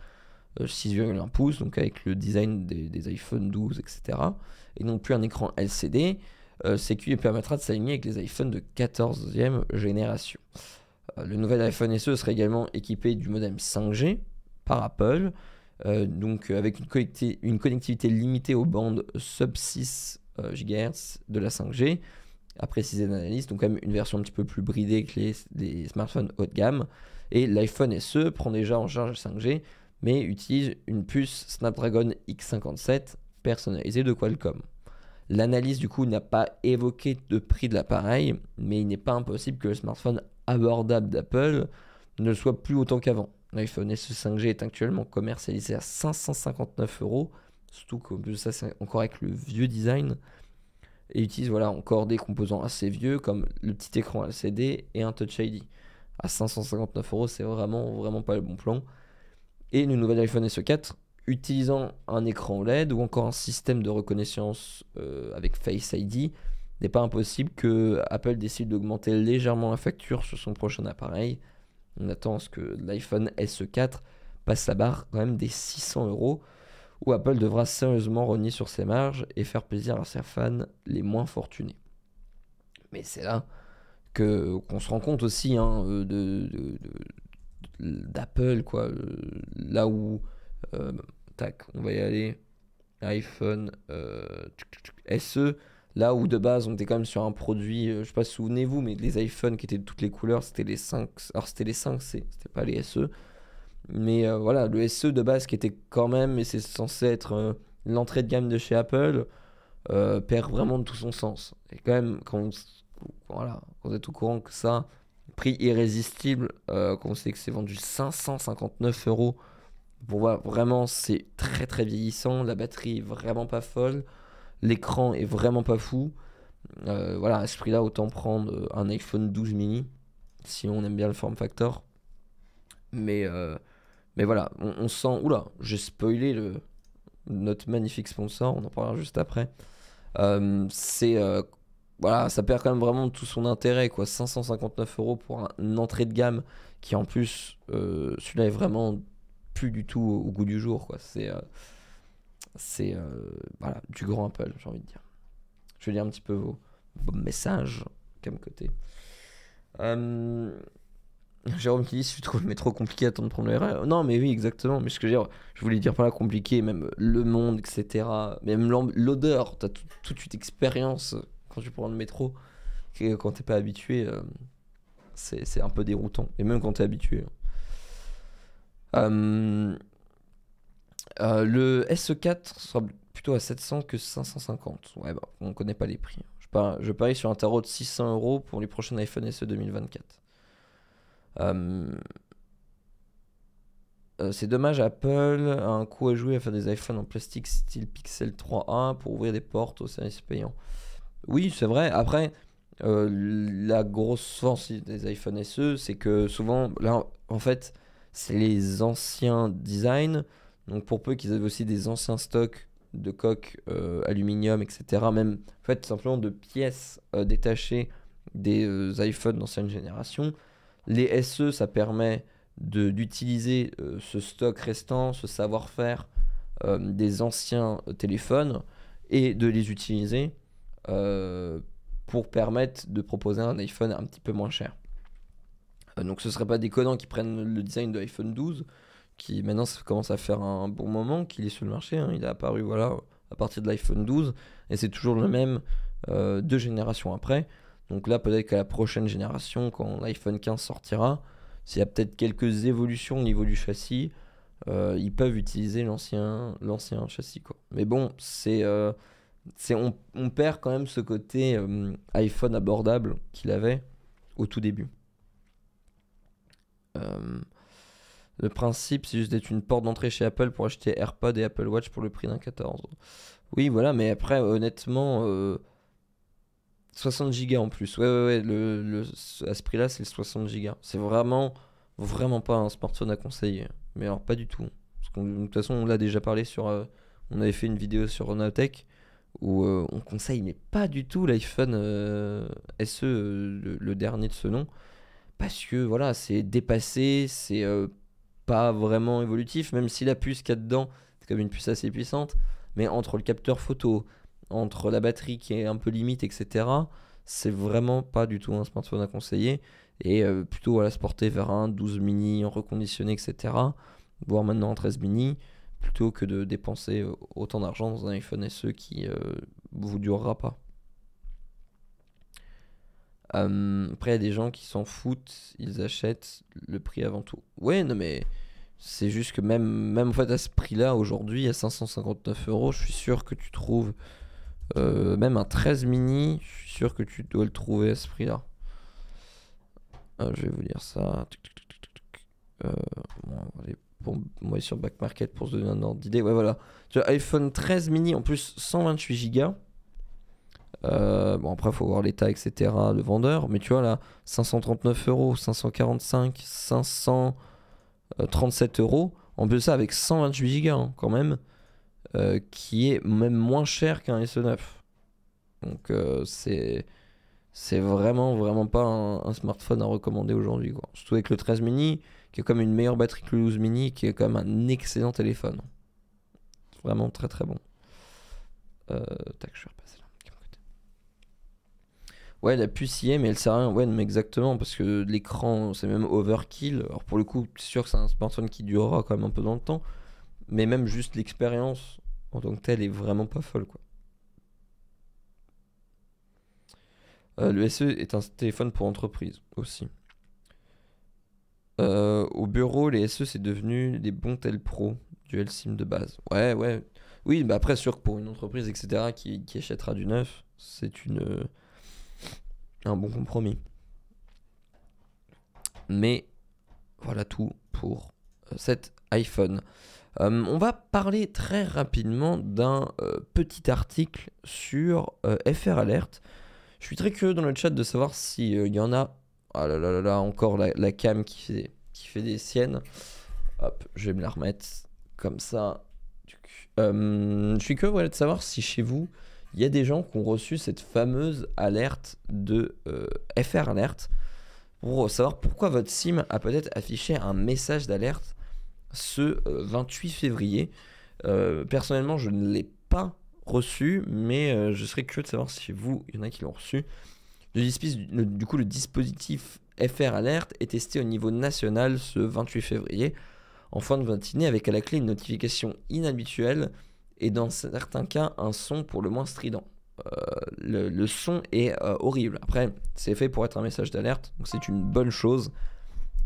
6,1 pouces, donc avec le design des iPhone 12, etc. Et non plus un écran LCD, ce qui lui permettra de s'aligner avec les iPhones de 14e génération. Le nouvel iPhone SE serait également équipé du modem 5G par Apple, donc avec une connectivité limitée aux bandes sub 6 GHz de la 5G, à préciser l'analyse, donc quand même une version un petit peu plus bridée que les smartphones haut de gamme. Et l'iPhone SE prend déjà en charge la 5G, mais utilise une puce Snapdragon X57 personnalisée de Qualcomm. L'analyse du coup n'a pas évoqué de prix de l'appareil, mais il n'est pas impossible que le smartphone abordable d'Apple ne le soit plus autant qu'avant. L'iPhone SE 5G est actuellement commercialisé à 559€, surtout que ça c'est encore avec le vieux design, et utilise encore des composants assez vieux comme le petit écran LCD et un Touch ID. À 559€, c'est vraiment pas le bon plan. Et le nouvel iPhone SE 4 utilisant un écran OLED ou encore un système de reconnaissance avec Face ID, n'est pas impossible que Apple décide d'augmenter légèrement la facture sur son prochain appareil, On attend à ce que l'iPhone SE4 passe la barre quand même des 600 euros, où Apple devra sérieusement rogner sur ses marges et faire plaisir à ses fans les moins fortunés. Mais c'est là qu'on se rend compte aussi hein, d'Apple, quoi. Là où, tac, on va y aller, iPhone SE, là où de base on était quand même sur un produit, je sais pas, souvenez-vous, mais les iPhones qui étaient de toutes les couleurs, c'était les 5, alors c'était les 5C, c'était pas les SE. Mais voilà, le SE de base qui était quand même, et c'est censé être l'entrée de gamme de chez Apple, perd vraiment de tout son sens. Et quand même, voilà, quand vous êtes au courant que ça, prix irrésistible, quand on sait que c'est vendu 559 euros, pour voir, vraiment c'est très très vieillissant, la batterie est vraiment pas folle, l'écran est vraiment pas fou. Voilà, à ce prix-là, autant prendre un iPhone 12 mini, si on aime bien le form factor. Mais voilà, on sent... Oula, j'ai spoilé notre magnifique sponsor, on en parlera juste après. Voilà, ça perd quand même vraiment tout son intérêt, quoi. 559 euros pour une entrée de gamme qui, en plus, celui-là est vraiment plus du tout au goût du jour, quoi. Voilà, du grand Apple, j'ai envie de dire. Je vais lire un petit peu vos messages, comme côté. Jérôme qui dit si je trouve le métro compliqué, attends de prendre le RER. Non, mais oui, exactement. Mais ce que je voulais dire par là compliqué, même le monde, etc. Même l'odeur, t'as toute une expérience quand tu prends le métro. Et quand t'es pas habitué, c'est un peu déroutant. Et même quand t'es habitué. Le SE4 sera plutôt à 700 que 550. Ouais, bah, on connaît pas les prix. Je parie sur un tarot de 600 euros pour les prochains iPhone SE 2024. C'est dommage, Apple a un coup à jouer à faire des iPhones en plastique style Pixel 3a pour ouvrir des portes aux services payants. Oui, c'est vrai. Après, la grosse force des iPhone SE, c'est que souvent, là, en fait, c'est les anciens designs. Donc, pour peu qu'ils aient aussi des anciens stocks de coques aluminium, etc. Même, en fait, simplement de pièces détachées des iPhones d'ancienne génération. Les SE, ça permet d'utiliser ce stock restant, ce savoir-faire des anciens téléphones et de les utiliser pour permettre de proposer un iPhone un petit peu moins cher. Donc ce serait pas déconnant qu'ils prennent le design de l'iPhone 12, qui maintenant ça commence à faire un bon moment qu'il est sur le marché. Hein. Il est apparu voilà, à partir de l'iPhone 12 et c'est toujours le même 2 générations après. Donc là, peut-être qu'à la prochaine génération, quand l'iPhone 15 sortira, s'il y a peut-être quelques évolutions au niveau du châssis, ils peuvent utiliser l'ancien châssis, quoi. Mais bon, on perd quand même ce côté iPhone abordable qu'il avait au tout début. Le principe, c'est juste d'être une porte d'entrée chez Apple pour acheter AirPods et Apple Watch pour le prix d'un 14. Oui, voilà, mais après, honnêtement... 60 Go en plus. Ouais. À ce prix-là, c'est le 60 Go. C'est vraiment, vraiment pas un smartphone à conseiller. Mais alors, pas du tout. Parce de toute façon, on l'a déjà parlé sur. On avait fait une vidéo sur Ronaltech où on conseille, mais pas du tout l'iPhone SE, le dernier de ce nom. Parce que voilà, c'est dépassé, c'est pas vraiment évolutif, même si la puce qu'il y a dedans, c'est comme une puce assez puissante. Mais entre le capteur photo, entre la batterie qui est un peu limite, etc., c'est vraiment pas du tout un smartphone à conseiller. Et plutôt voilà, se porter vers un 12 mini en reconditionné, etc., voire maintenant un 13 mini, plutôt que de dépenser autant d'argent dans un iPhone SE qui vous durera pas. Après, il y a des gens qui s'en foutent, ils achètent le prix avant tout. Ouais, non, mais c'est juste que même en fait à ce prix-là, aujourd'hui, à 559 euros, je suis sûr que tu trouves même un 13 mini, je suis sûr que tu dois le trouver à ce prix-là. Je vais vous dire ça. Bon, allez, on va aller sur Back Market pour se donner un ordre d'idée. Ouais, voilà. Tu as iPhone 13 mini, en plus 128 Go. Bon, après, il faut voir l'état, etc. de vendeur. Mais tu vois, là, 539 euros, 545, 537 euros. En plus, ça avec 128 Go, hein, quand même. Qui est même moins cher qu'un SE9. Donc, c'est c'est vraiment pas un smartphone à recommander aujourd'hui, quoi. Surtout avec le 13 mini, qui a comme une meilleure batterie que le 12 mini, qui est quand même un excellent téléphone. Vraiment très très bon. Tac, je vais repasser là. Ouais, la puce y est, mais elle sert à rien. Ouais, mais exactement, parce que l'écran, c'est même overkill. Alors pour le coup, c'est sûr que c'est un smartphone qui durera quand même un peu dans le temps, mais même juste l'expérience en tant que telle est vraiment pas folle, quoi. Le SE est un téléphone pour entreprise aussi. Au bureau, les SE c'est devenu des bons tel pro, dual SIM de base. Ouais, ouais. Oui, bah après, sûr que pour une entreprise, etc., qui achètera du neuf, c'est un bon compromis. Mais voilà tout pour cet iPhone. On va parler très rapidement d'un petit article sur FR Alert. Je suis très curieux dans le chat de savoir s'il y en a. Ah là là là là, encore la cam qui fait des siennes. Hop, je vais me la remettre comme ça. Je suis curieux, voilà, de savoir si chez vous, il y a des gens qui ont reçu cette fameuse alerte de FR Alert pour savoir pourquoi votre SIM a peut-être affiché un message d'alerte ce 28 février. Personnellement, je ne l'ai pas reçu, mais je serais curieux de savoir si vous, il y en a qui l'ont reçu. Du coup, le dispositif FR Alert est testé au niveau national ce 28 février, en fin de matinée, avec à la clé une notification inhabituelle et dans certains cas un son pour le moins strident. Le son est horrible. Après, c'est fait pour être un message d'alerte, donc c'est une bonne chose,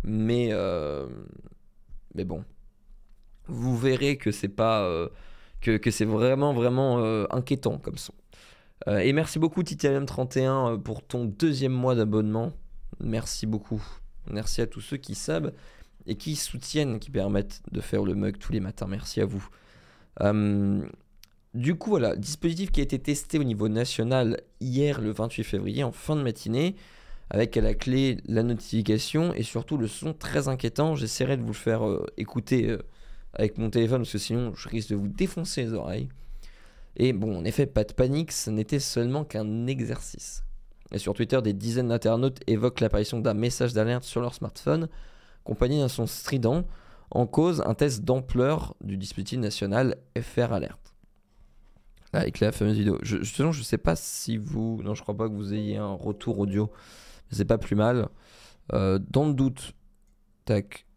mais bon, vous verrez que c'est pas que c'est vraiment inquiétant comme son. Et merci beaucoup Titanium31 pour ton 2e mois d'abonnement. Merci beaucoup. Merci à tous ceux qui sabent et qui soutiennent, qui permettent de faire le mug tous les matins. Merci à vous. Du coup, voilà, dispositif qui a été testé au niveau national hier le 28 février en fin de matinée, avec à la clé la notification et surtout le son très inquiétant. J'essaierai de vous le faire écouter avec mon téléphone parce que sinon je risque de vous défoncer les oreilles. Et bon, en effet, pas de panique, ce n'était seulement qu'un exercice. Et sur Twitter, des dizaines d'internautes évoquent l'apparition d'un message d'alerte sur leur smartphone, accompagné d'un son strident, en cause un test d'ampleur du dispositif national FR Alert. Avec la fameuse vidéo. Je sais pas si vous... Non, je crois pas que vous ayez un retour audio. C'est pas plus mal. Dans le doute, tac,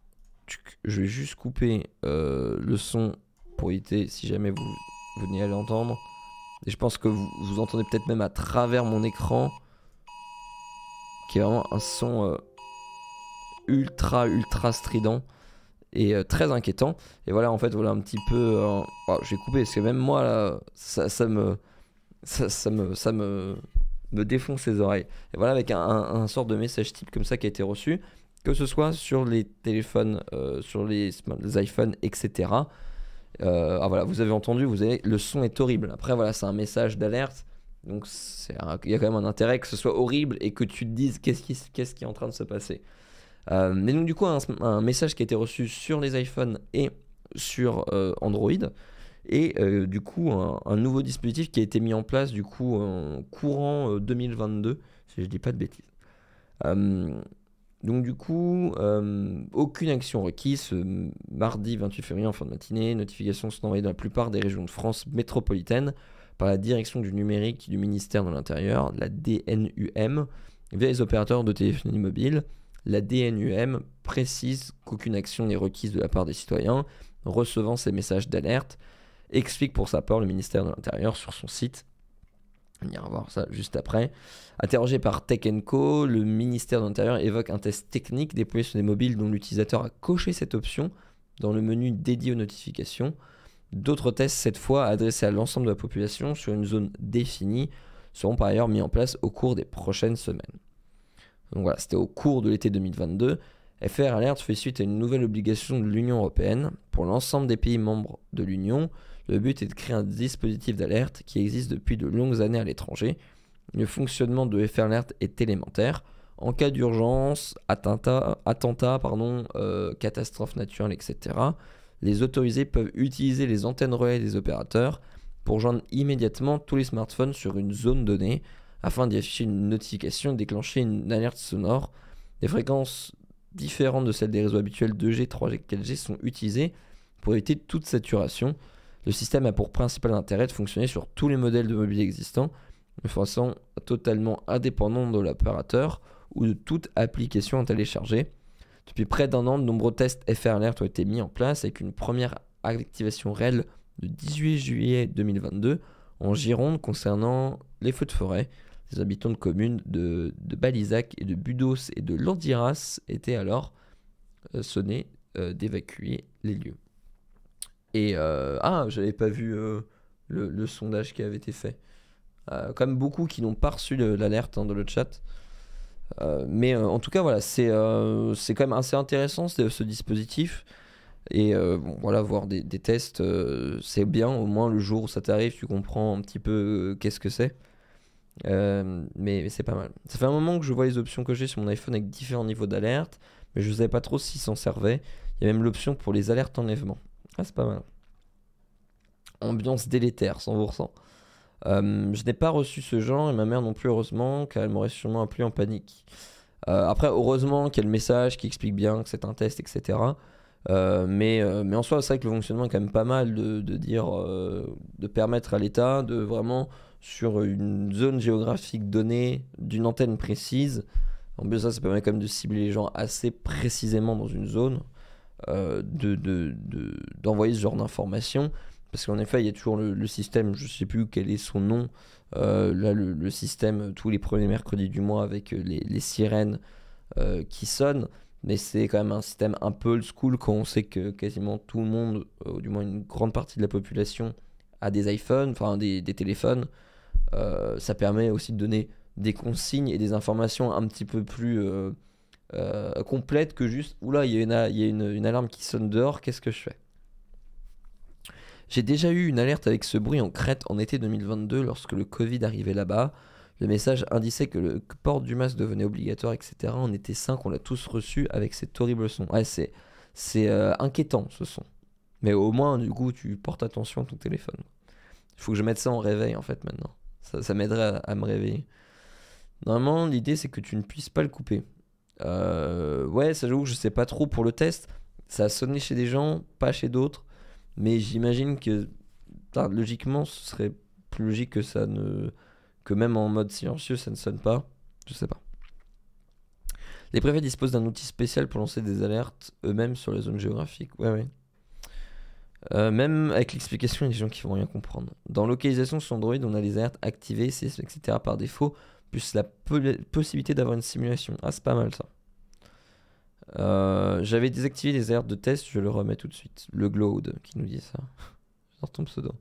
je vais juste couper le son pour éviter si jamais vous venez à l'entendre. Et je pense que vous entendez peut-être même à travers mon écran, qui est vraiment un son ultra strident et très inquiétant. Et voilà, en fait, voilà un petit peu... je vais couper parce que même moi, là, ça me défonce les oreilles. Et voilà, avec un sort de message type comme ça qui a été reçu, que ce soit sur les téléphones, sur les iPhones, etc. Voilà, vous avez entendu, le son est horrible. Après, voilà, c'est un message d'alerte. Donc, il y a quand même un intérêt que ce soit horrible et que tu te dises qu'est-ce qui est en train de se passer. Mais donc, du coup, un message qui a été reçu sur les iPhones et sur Android. Et du coup, un nouveau dispositif qui a été mis en place du coup en courant 2022, si je dis pas de bêtises. Donc du coup, aucune action requise ce mardi 28 février en fin de matinée. Notifications sont envoyées dans la plupart des régions de France métropolitaine par la direction du numérique du ministère de l'Intérieur, la DNUM, via les opérateurs de téléphonie mobile. La DNUM précise qu'aucune action n'est requise de la part des citoyens recevant ces messages d'alerte, explique pour sa part le ministère de l'Intérieur sur son site. On ira voir ça juste après. Interrogé par Tech & Co, le ministère de l'Intérieur évoque un test technique déployé sur des mobiles dont l'utilisateur a coché cette option dans le menu dédié aux notifications. D'autres tests, cette fois adressés à l'ensemble de la population sur une zone définie, seront par ailleurs mis en place au cours des prochaines semaines. Donc voilà, c'était au cours de l'été 2022. FR Alert fait suite à une nouvelle obligation de l'Union européenne. Pour l'ensemble des pays membres de l'Union, le but est de créer un dispositif d'alerte qui existe depuis de longues années à l'étranger. Le fonctionnement de FR Alert est élémentaire. En cas d'urgence, attentat, catastrophe naturelle, etc., les autorisés peuvent utiliser les antennes relais des opérateurs pour joindre immédiatement tous les smartphones sur une zone donnée afin d'y afficher une notification et déclencher une alerte sonore. Des fréquences différentes de celles des réseaux habituels 2G, 3G, 4G sont utilisées pour éviter toute saturation. Le système a pour principal intérêt de fonctionner sur tous les modèles de mobile existants, de façon totalement indépendante de l'opérateur ou de toute application à télécharger. Depuis près d'un an, de nombreux tests FR Alert ont été mis en place avec une première activation réelle le 18 juillet 2022 en Gironde concernant les feux de forêt. Les habitants de communes de Balizac et de Budos et de Landiras étaient alors sonnés d'évacuer les lieux. Et j'avais pas vu le sondage qui avait été fait. Quand même beaucoup qui n'ont pas reçu l'alerte dans le chat. Mais en tout cas, voilà, c'est quand même assez intéressant ce dispositif. Et bon, voilà, voir des tests, c'est bien. Au moins, le jour où ça t'arrive, tu comprends un petit peu qu'est-ce que c'est. Mais c'est pas mal. Ça fait un moment que je vois les options que j'ai sur mon iPhone avec différents niveaux d'alerte, mais je savais pas trop s'ils s'en servaient. Il y a même l'option pour les alertes enlèvement. Ah, c'est pas mal. Ambiance délétère, 100%. Je n'ai pas reçu ce genre et ma mère non plus, heureusement, car elle m'aurait sûrement appelé en panique. Après, heureusement qu'il y a le message qui explique bien que c'est un test, etc. Mais en soi, c'est vrai que le fonctionnement est quand même pas mal de dire, de permettre à l'État de vraiment, sur une zone géographique donnée, d'une antenne précise, en plus ça permet quand même de cibler les gens assez précisément dans une zone, d'envoyer ce genre d'informations. Parce qu'en effet, il y a toujours le système, je sais plus quel est son nom, là le système tous les premiers mercredis du mois avec les sirènes qui sonnent. Mais c'est quand même un système un peu old school quand on sait que quasiment tout le monde, ou du moins une grande partie de la population, a des iPhones, enfin des téléphones. Ça permet aussi de donner des consignes et des informations un petit peu plus complètes que juste oula, il y a une alarme qui sonne dehors, qu'est-ce que je fais? J'ai déjà eu une alerte avec ce bruit en Crète en été 2022 lorsque le Covid arrivait là-bas. Le message indiquait que le port du masque devenait obligatoire, etc. On était 5, on l'a tous reçu avec cet horrible son. Ouais, c'est inquiétant ce son. Mais au moins, du coup, tu portes attention à ton téléphone. Il faut que je mette ça en réveil en fait maintenant. Ça m'aiderait à me réveiller. Normalement, l'idée c'est que tu ne puisses pas le couper. Ouais, ça j'avoue que je sais pas trop pour le test. Ça a sonné chez des gens, pas chez d'autres. Mais j'imagine que logiquement, ce serait plus logique que que même en mode silencieux, ça ne sonne pas. Je sais pas. Les préfets disposent d'un outil spécial pour lancer des alertes eux-mêmes sur les zones géographiques. Ouais. Même avec l'explication, il y a des gens qui vont rien comprendre. Dans localisation sur Android, on a les alertes activées, etc. par défaut, plus la possibilité d'avoir une simulation. Ah, c'est pas mal ça. J'avais désactivé les alertes de test, je le remets tout de suite. Le Glowed qui nous dit ça. J'adore ton pseudo.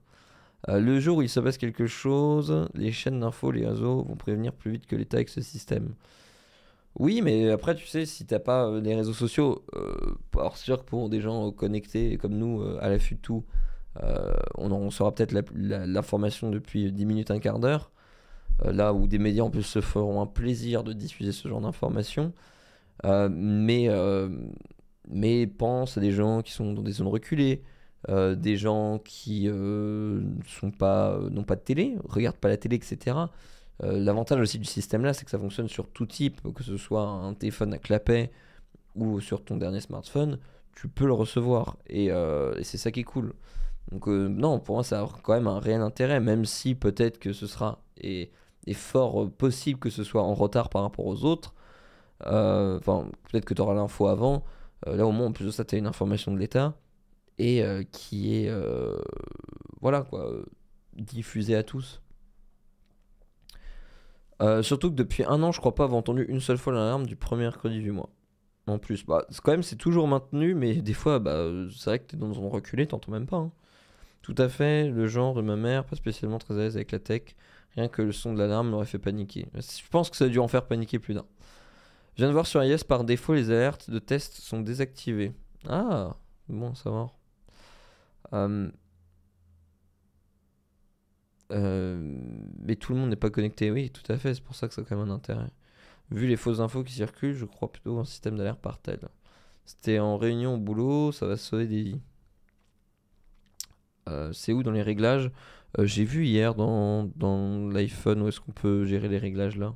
Le jour où il se passe quelque chose, les chaînes d'infos, les réseaux vont prévenir plus vite que l'État avec ce système. Oui, mais après, tu sais, si t'as pas les réseaux sociaux, alors c'est sûr que pour des gens connectés comme nous, à l'affût de tout, on saura peut-être l'information depuis 10 minutes, un quart d'heure. Là où des médias en plus se feront un plaisir de diffuser ce genre d'informations. Mais pense à des gens qui sont dans des zones reculées, des gens qui n'ont pas de télé, regardent pas la télé, etc. L'avantage aussi du système là, c'est que ça fonctionne sur tout type, que ce soit un téléphone à clapet ou sur ton dernier smartphone, tu peux le recevoir et c'est ça qui est cool. Donc non, pour moi ça a quand même un réel intérêt, même si peut-être que ce sera et fort possible que ce soit en retard par rapport aux autres. Enfin, peut-être que tu auras l'info avant. Là, au moins, en plus de ça, tu as une information de l'État et qui est voilà quoi, diffusée à tous. Surtout que depuis un an, je crois pas avoir entendu une seule fois l'alarme du premier mercredi du mois. En plus, bah, quand même, c'est toujours maintenu, mais des fois, bah, c'est vrai que t'es dans un reculé, t'entends même pas. Hein. Tout à fait, le genre de ma mère, pas spécialement très à l'aise avec la tech. Rien que le son de l'alarme m'aurait fait paniquer. Je pense que ça a dû en faire paniquer plus d'un. Je viens de voir sur iOS, par défaut, les alertes de test sont désactivées. Ah, bon à savoir. Mais tout le monde n'est pas connecté, oui, tout à fait, c'est pour ça que ça a quand même un intérêt. Vu les fausses infos qui circulent, je crois plutôt un système d'alerte par tel. C'était en réunion au boulot, ça va sauver des vies. C'est où dans les réglages? J'ai vu hier dans l'iPhone où est-ce qu'on peut gérer les réglages là.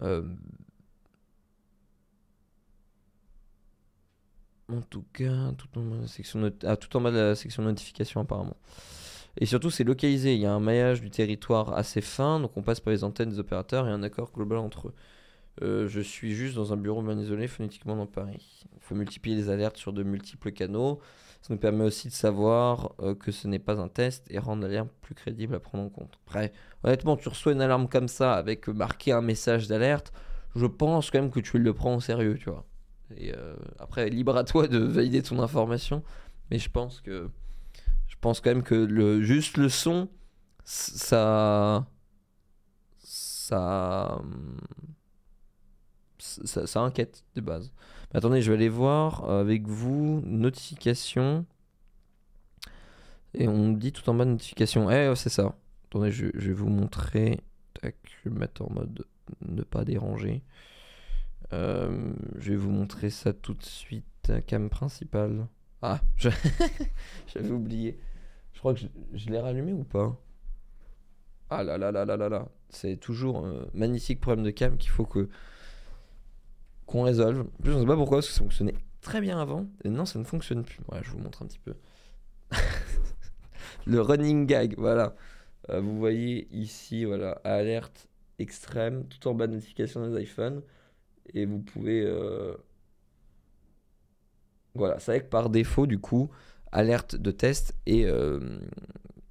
Euh, En tout cas, tout en bas de la section tout en bas de la section notification apparemment. Et surtout, c'est localisé. Il y a un maillage du territoire assez fin, donc on passe par les antennes des opérateurs et un accord global entre eux. Je suis juste dans un bureau bien isolé phonétiquement dans Paris. Il faut multiplier les alertes sur de multiples canaux. Ça nous permet aussi de savoir que ce n'est pas un test et rendre l'alerte plus crédible à prendre en compte. Après, honnêtement, tu reçois une alarme comme ça avec marqué un message d'alerte, je pense quand même que tu le prends au sérieux, tu vois. Et après, libre à toi de valider ton information, mais je pense quand même que juste le son, ça, ça, ça inquiète de base. Mais attendez, je vais aller voir avec vous notification et on me dit tout en bas de notification. C'est ça. Attendez, je vais vous montrer. Tac, je vais me mettre en mode ne pas déranger. Je vais vous montrer ça tout de suite. Cam principale. Ah, j'avais oublié. Je crois que je l'ai rallumé ou pas? Ah là là là là là là. C'est toujours un magnifique problème de cam qu'il faut qu'on résolve. En plus, on ne sait pas pourquoi, parce que ça fonctionnait très bien avant. Et non, ça ne fonctionne plus. Ouais, je vous montre un petit peu. Le running gag, voilà. Vous voyez ici, voilà, alerte extrême, tout en bas de notification des iPhones. Et vous pouvez... Voilà, c'est vrai que par défaut, du coup, alerte de test est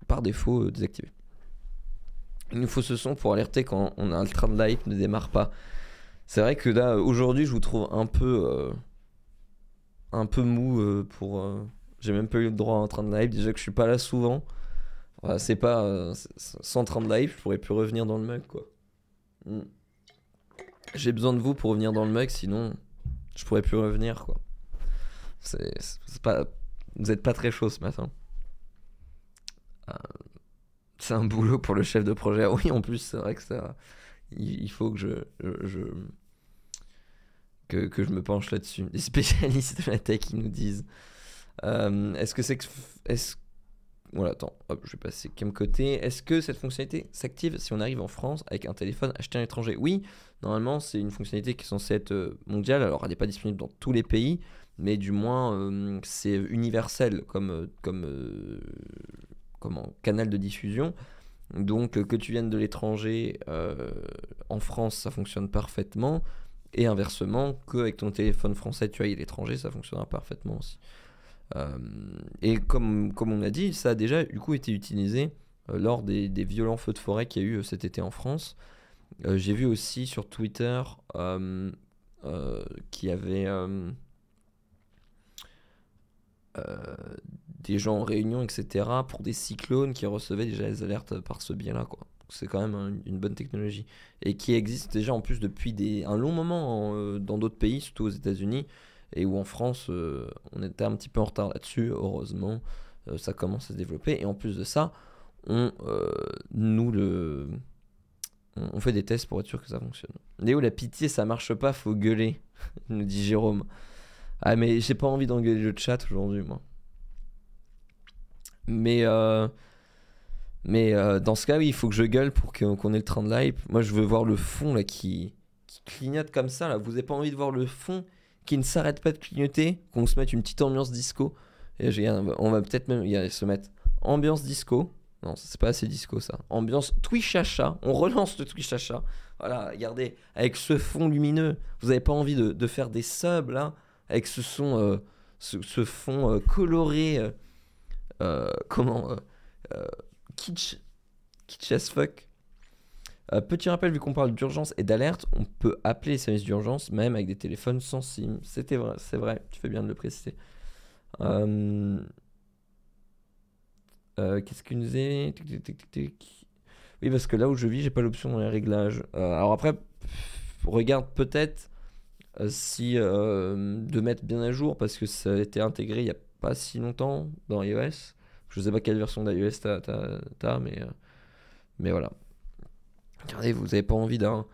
par défaut désactivé. Il nous faut ce son pour alerter quand on a le train de light ne démarre pas. C'est vrai que là, aujourd'hui, je vous trouve un peu mou pour... j'ai même pas eu le droit à un train de live, déjà que je suis pas là souvent. Voilà, c'est pas... sans train de live, je pourrais plus revenir dans le mug, quoi. J'ai besoin de vous pour revenir dans le mug, sinon je pourrais plus revenir, quoi. C'est pas... Vous êtes pas très chaud ce matin. C'est un boulot pour le chef de projet. Oui, en plus, c'est vrai que ça... Il faut que que je me penche là-dessus. Les spécialistes de la tech, ils nous disent... est-ce que c'est que... Voilà, attends, hop, je vais passer comme côté. Est-ce que cette fonctionnalité s'active si on arrive en France avec un téléphone acheté à l'étranger? Oui, normalement, c'est une fonctionnalité qui est censée être mondiale. Alors, elle n'est pas disponible dans tous les pays, mais du moins, c'est universel comme canal de diffusion. Donc, que tu viennes de l'étranger, en France, ça fonctionne parfaitement. Et inversement, qu'avec ton téléphone français, tu ailles à l'étranger, ça fonctionnera parfaitement aussi. Et comme on a dit, ça a déjà du coup été utilisé lors des violents feux de forêt qu'il y a eu cet été en France. J'ai vu aussi sur Twitter qu'il y avait des gens en réunion, etc., pour des cyclones qui recevaient déjà les alertes par ce biais-là, quoi. C'est quand même une bonne technologie. Et qui existe déjà en plus depuis un long moment dans d'autres pays, surtout aux États-Unis, et où en France, on était un petit peu en retard là-dessus. Heureusement, ça commence à se développer. Et en plus de ça, on fait des tests pour être sûr que ça fonctionne. Léo, la pitié, ça marche pas, faut gueuler, nous dit Jérôme. Ah, mais j'ai pas envie d'engueuler le chat aujourd'hui, moi. Mais dans ce cas, oui, il faut que je gueule pour qu'on ait le train de l'hype. Moi, je veux voir le fond là qui clignote comme ça. Là. Vous avez pas envie de voir le fond qui ne s'arrête pas de clignoter? Qu'on se mette une petite ambiance disco. Et on va peut-être même se mettre ambiance disco. Non, c'est pas assez disco ça. Ambiance Twitch Chacha. On relance le Twitch Chacha. Voilà, regardez, avec ce fond lumineux. Vous avez pas envie de faire des subs là? Avec ce son, ce fond coloré. Kitsch as fuck. Petit rappel, vu qu'on parle d'urgence et d'alerte, on peut appeler les services d'urgence même avec des téléphones sans SIM. C'est vrai, tu fais bien de le préciser. Qu'est-ce qu'il nous disait? Oui, parce que là où je vis, j'ai pas l'option dans les réglages. Alors après, regarde peut-être si de mettre bien à jour, parce que ça a été intégré il y a pas si longtemps dans iOS. Je sais pas quelle version d'iOS t'as, mais voilà. Regardez, vous avez pas envie d'un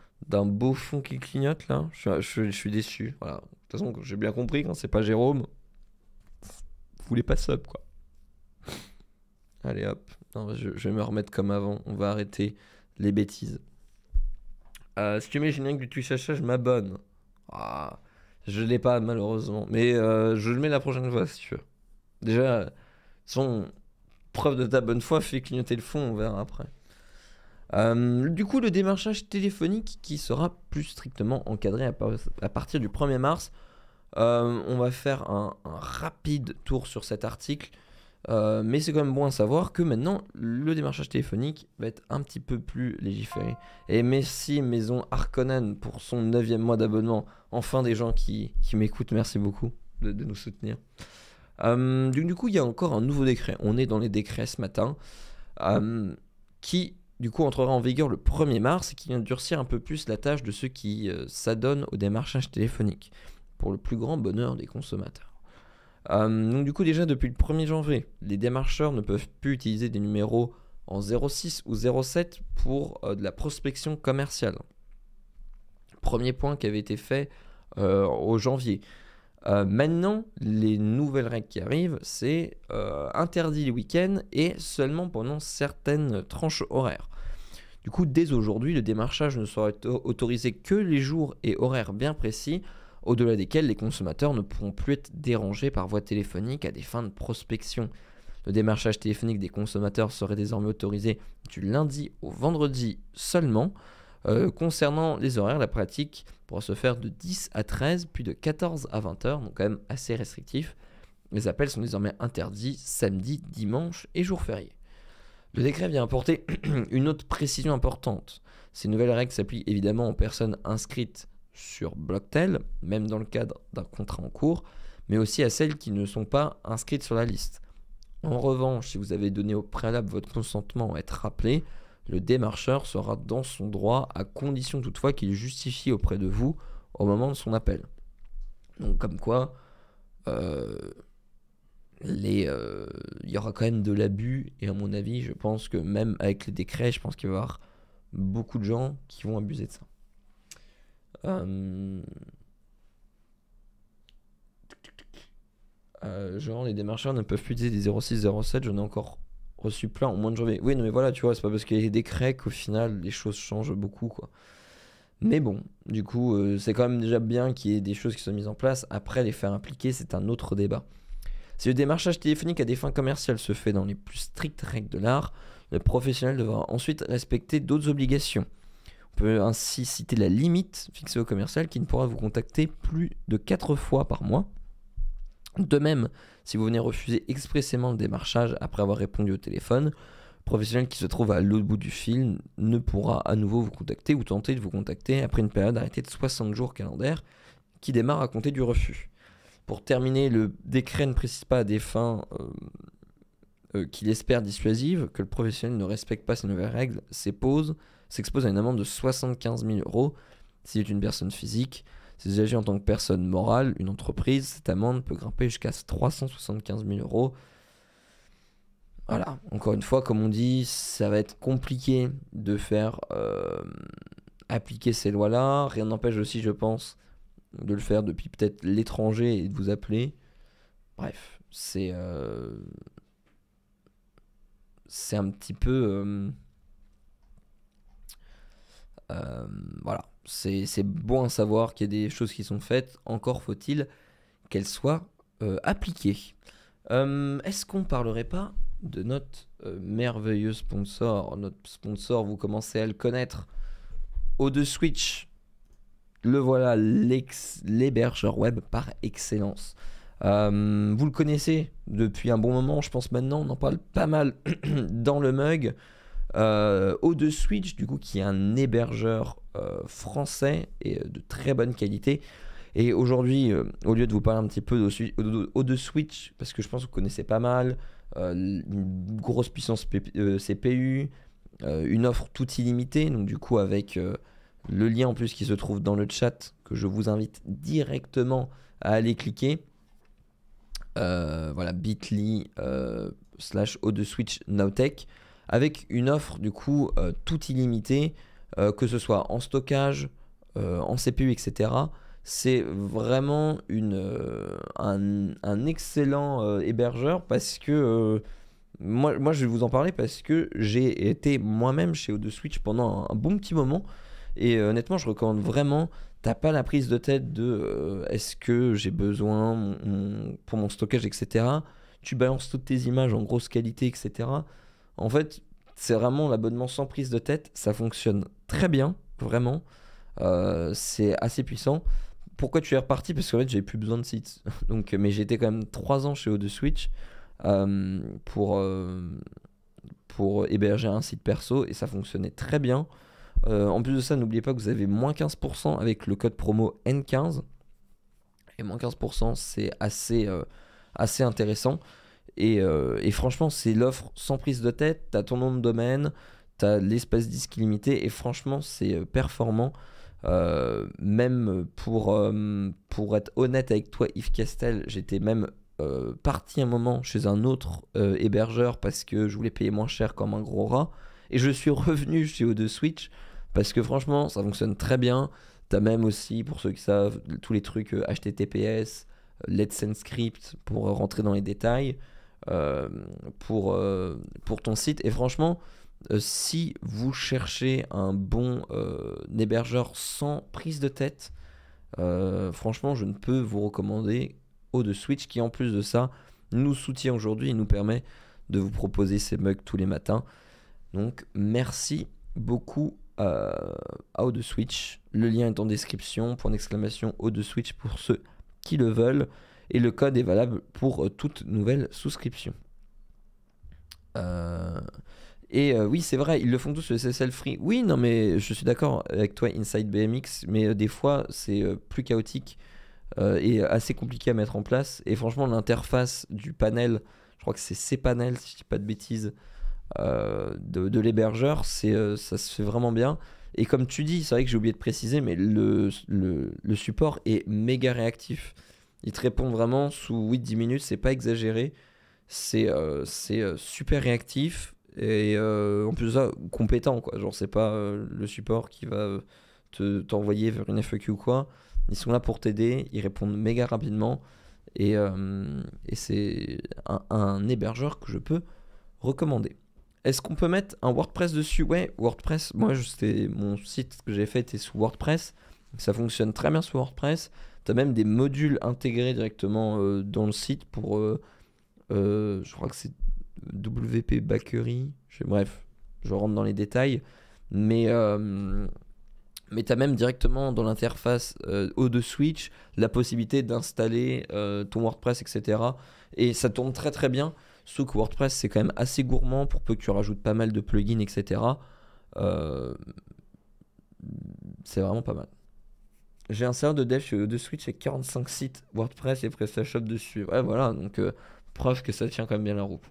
beau fond qui clignote là? Je suis déçu. Voilà. De toute façon, j'ai bien compris, quand c'est pas Jérôme, vous voulez pas sub quoi. Allez hop, Non, je vais me remettre comme avant. On va arrêter les bêtises. Si tu mets le générique du Twitch achat, je m'abonne. Ah, je l'ai pas malheureusement. Mais je le mets la prochaine fois si tu veux. Déjà, son preuve de ta bonne foi, fait clignoter le fond, on verra après. Du coup, le démarchage téléphonique qui sera plus strictement encadré à partir du 1er mars. On va faire un rapide tour sur cet article. Mais c'est quand même bon à savoir que maintenant, le démarchage téléphonique va être un petit peu plus légiféré. Et merci Maison Harkonnen pour son 9e mois d'abonnement. Enfin des gens qui m'écoutent, merci beaucoup de nous soutenir. Du coup, il y a encore un nouveau décret. On est dans les décrets ce matin. Qui, du coup, entrera en vigueur le 1er mars et qui vient durcir un peu plus la tâche de ceux qui s'adonnent au démarchage téléphonique. Pour le plus grand bonheur des consommateurs. Donc du coup déjà depuis le 1er janvier, les démarcheurs ne peuvent plus utiliser des numéros en 06 ou 07 pour de la prospection commerciale. Premier point qui avait été fait au janvier. Maintenant, les nouvelles règles qui arrivent, c'est interdit les week-ends et seulement pendant certaines tranches horaires. Du coup, dès aujourd'hui, le démarchage ne sera autorisé que les jours et horaires bien précis, au-delà desquels les consommateurs ne pourront plus être dérangés par voie téléphonique à des fins de prospection. Le démarchage téléphonique des consommateurs serait désormais autorisé du lundi au vendredi seulement. Concernant les horaires, la pratique pourra se faire de 10 à 13, puis de 14 à 20 heures, donc quand même assez restrictif. Les appels sont désormais interdits samedi, dimanche et jours fériés. Le décret vient apporter une autre précision importante. Ces nouvelles règles s'appliquent évidemment aux personnes inscrites sur Blocktel, même dans le cadre d'un contrat en cours, mais aussi à celles qui ne sont pas inscrites sur la liste. En revanche, si vous avez donné au préalable votre consentement à être rappelé, le démarcheur sera dans son droit à condition toutefois qu'il justifie auprès de vous au moment de son appel. Donc comme quoi, il y aura quand même de l'abus, et à mon avis, je pense que même avec les décrets, je pense qu'il va y avoir beaucoup de gens qui vont abuser de ça. Genre les démarcheurs ne peuvent plus utiliser des 06, 07, j'en ai encore reçu plein au mois de janvier. Oui, non mais voilà, tu vois, c'est pas parce qu'il y a des décrets qu'au final les choses changent beaucoup, quoi. Mais bon, du coup, c'est quand même déjà bien qu'il y ait des choses qui soient mises en place. Après, les faire appliquer, c'est un autre débat. Si le démarchage téléphonique à des fins commerciales se fait dans les plus strictes règles de l'art, le professionnel devra ensuite respecter d'autres obligations. On peut ainsi citer la limite fixée au commercial qui ne pourra vous contacter plus de 4 fois par mois. De même, si vous venez refuser expressément le démarchage après avoir répondu au téléphone, le professionnel qui se trouve à l'autre bout du fil ne pourra à nouveau vous contacter ou tenter de vous contacter après une période arrêtée de 60 jours calendaires qui démarre à compter du refus. Pour terminer, le décret ne précise pas à des fins qu'il espère dissuasives que le professionnel ne respecte pas ces nouvelles règles, s'expose à une amende de 75 000 €. S'il est une personne physique, s'il agit en tant que personne morale, une entreprise, cette amende peut grimper jusqu'à 375 000 €. Voilà, encore une fois, comme on dit, ça va être compliqué de faire appliquer ces lois-là. Rien n'empêche aussi, je pense, de le faire depuis peut-être l'étranger et de vous appeler. Bref, c'est un petit peu... voilà, c'est bon à savoir qu'il y a des choses qui sont faites, encore faut-il qu'elles soient appliquées. Est-ce qu'on parlerait pas de notre merveilleux sponsor? Notre sponsor, vous commencez à le connaître, O2Switch. Le voilà, l'hébergeur web par excellence. Vous le connaissez depuis un bon moment, je pense maintenant, on en parle pas mal dans le mug. O2Switch, du coup, qui est un hébergeur français et de très bonne qualité. Et aujourd'hui, au lieu de vous parler un petit peu d'O2Switch, parce que je pense que vous connaissez pas mal, une grosse puissance CPU, une offre toute illimitée, donc du coup avec le lien en plus qui se trouve dans le chat, que je vous invite directement à aller cliquer. Voilà, bit.ly /O2Switch Nowtech, avec une offre du coup toute illimitée, que ce soit en stockage, en CPU, etc. C'est vraiment un excellent hébergeur parce que moi, je vais vous en parler parce que j'ai été moi-même chez O2 Switch pendant un bon petit moment. Et honnêtement, je recommande vraiment. T'as pas la prise de tête de est-ce que j'ai besoin pour mon stockage, etc. Tu balances toutes tes images en grosse qualité, etc. En fait, c'est vraiment l'abonnement sans prise de tête. Ça fonctionne très bien, vraiment. C'est assez puissant. Pourquoi tu es reparti? Parce qu'en fait, j'avais plus besoin de site. Donc, mais j'étais quand même 3 ans chez O2 Switch euh, pour, euh, pour héberger un site perso et ça fonctionnait très bien. En plus de ça, n'oubliez pas que vous avez moins 15% avec le code promo N15. Et moins 15%, c'est assez intéressant. Et franchement, c'est l'offre sans prise de tête. Tu as ton nom de domaine, tu as l'espace disque illimité. Et franchement, c'est performant. Même pour être honnête avec toi, Yves Castel, j'étais même parti un moment chez un autre hébergeur parce que je voulais payer moins cher comme un gros rat. Et je suis revenu chez O2 Switch parce que franchement, ça fonctionne très bien. T'as même aussi, pour ceux qui savent, tous les trucs HTTPS, Let's Script pour rentrer dans les détails euh, pour ton site. Et franchement, si vous cherchez un bon hébergeur sans prise de tête, franchement, je ne peux vous recommander O2 Switch qui, en plus de ça, nous soutient aujourd'hui et nous permet de vous proposer ces mugs tous les matins. Donc, merci beaucoup à O2 Switch. Le lien est en description. Point d'exclamation O2 Switch pour ceux qui le veulent. Et le code est valable pour toute nouvelle souscription. Oui, c'est vrai, ils le font tous le SSL free. Oui, non, mais je suis d'accord avec toi, Inside BMX, mais des fois, c'est plus chaotique et assez compliqué à mettre en place. Et franchement, l'interface du panel, je crois que c'est cPanel, si je dis pas de bêtises, de l'hébergeur, ça se fait vraiment bien. Et comme tu dis, c'est vrai que j'ai oublié de préciser, mais le support est méga réactif. Il te répond vraiment sous 8-10 minutes, c'est pas exagéré. C'est super réactif et en plus de ça, compétent quoi. Genre, c'est pas le support qui va t'envoyer vers une FAQ ou quoi. Ils sont là pour t'aider, ils répondent méga rapidement et c'est un hébergeur que je peux recommander. Est-ce qu'on peut mettre un WordPress dessus? Ouais, WordPress. Moi, c'était mon site que j'ai fait était sous WordPress. Ça fonctionne très bien sous WordPress. Tu as même des modules intégrés directement dans le site pour. Je crois que c'est WP Bakery. Bref, je rentre dans les détails. Mais tu as même directement dans l'interface O2 Switch la possibilité d'installer ton WordPress, etc. Et ça tourne très très bien. Sauf que WordPress, c'est quand même assez gourmand pour peu que tu rajoutes pas mal de plugins, etc. C'est vraiment pas mal. J'ai un serveur de dev chez O2 Switch avec 45 sites WordPress et PrestaShop dessus. Ouais, voilà, donc preuve que ça tient quand même bien la route.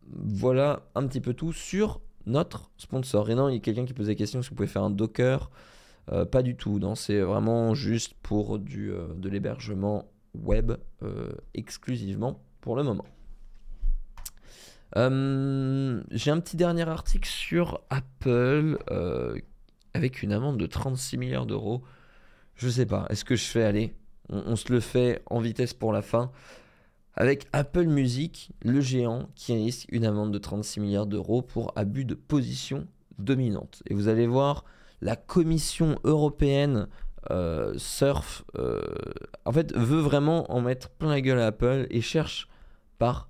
Voilà un petit peu tout sur notre sponsor. Et non, il y a quelqu'un qui pose la question si vous pouvez faire un Docker. Pas du tout, non, c'est vraiment juste pour de l'hébergement web exclusivement pour le moment. J'ai un petit dernier article sur Apple avec une amende de 36 milliards d'euros. Je sais pas, est-ce que je fais aller on se le fait en vitesse pour la fin. Avec Apple Music, le géant qui risque une amende de 36 milliards d'euros pour abus de position dominante. Et vous allez voir, la Commission européenne surfe, en fait, veut vraiment en mettre plein la gueule à Apple et cherche par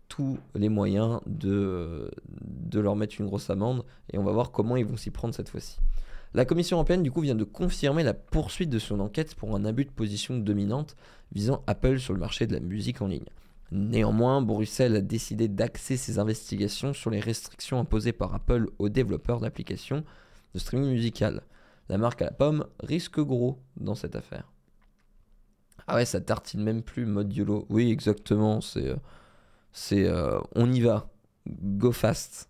tous les moyens de leur mettre une grosse amende. Et on va voir comment ils vont s'y prendre cette fois-ci. La Commission européenne, du coup, vient de confirmer la poursuite de son enquête pour un abus de position dominante visant Apple sur le marché de la musique en ligne. Néanmoins, Bruxelles a décidé d'axer ses investigations sur les restrictions imposées par Apple aux développeurs d'applications de streaming musical. La marque à la pomme risque gros dans cette affaire. Ah ouais, ça tartine même plus mode YOLO. Oui, exactement, on y va. Go fast.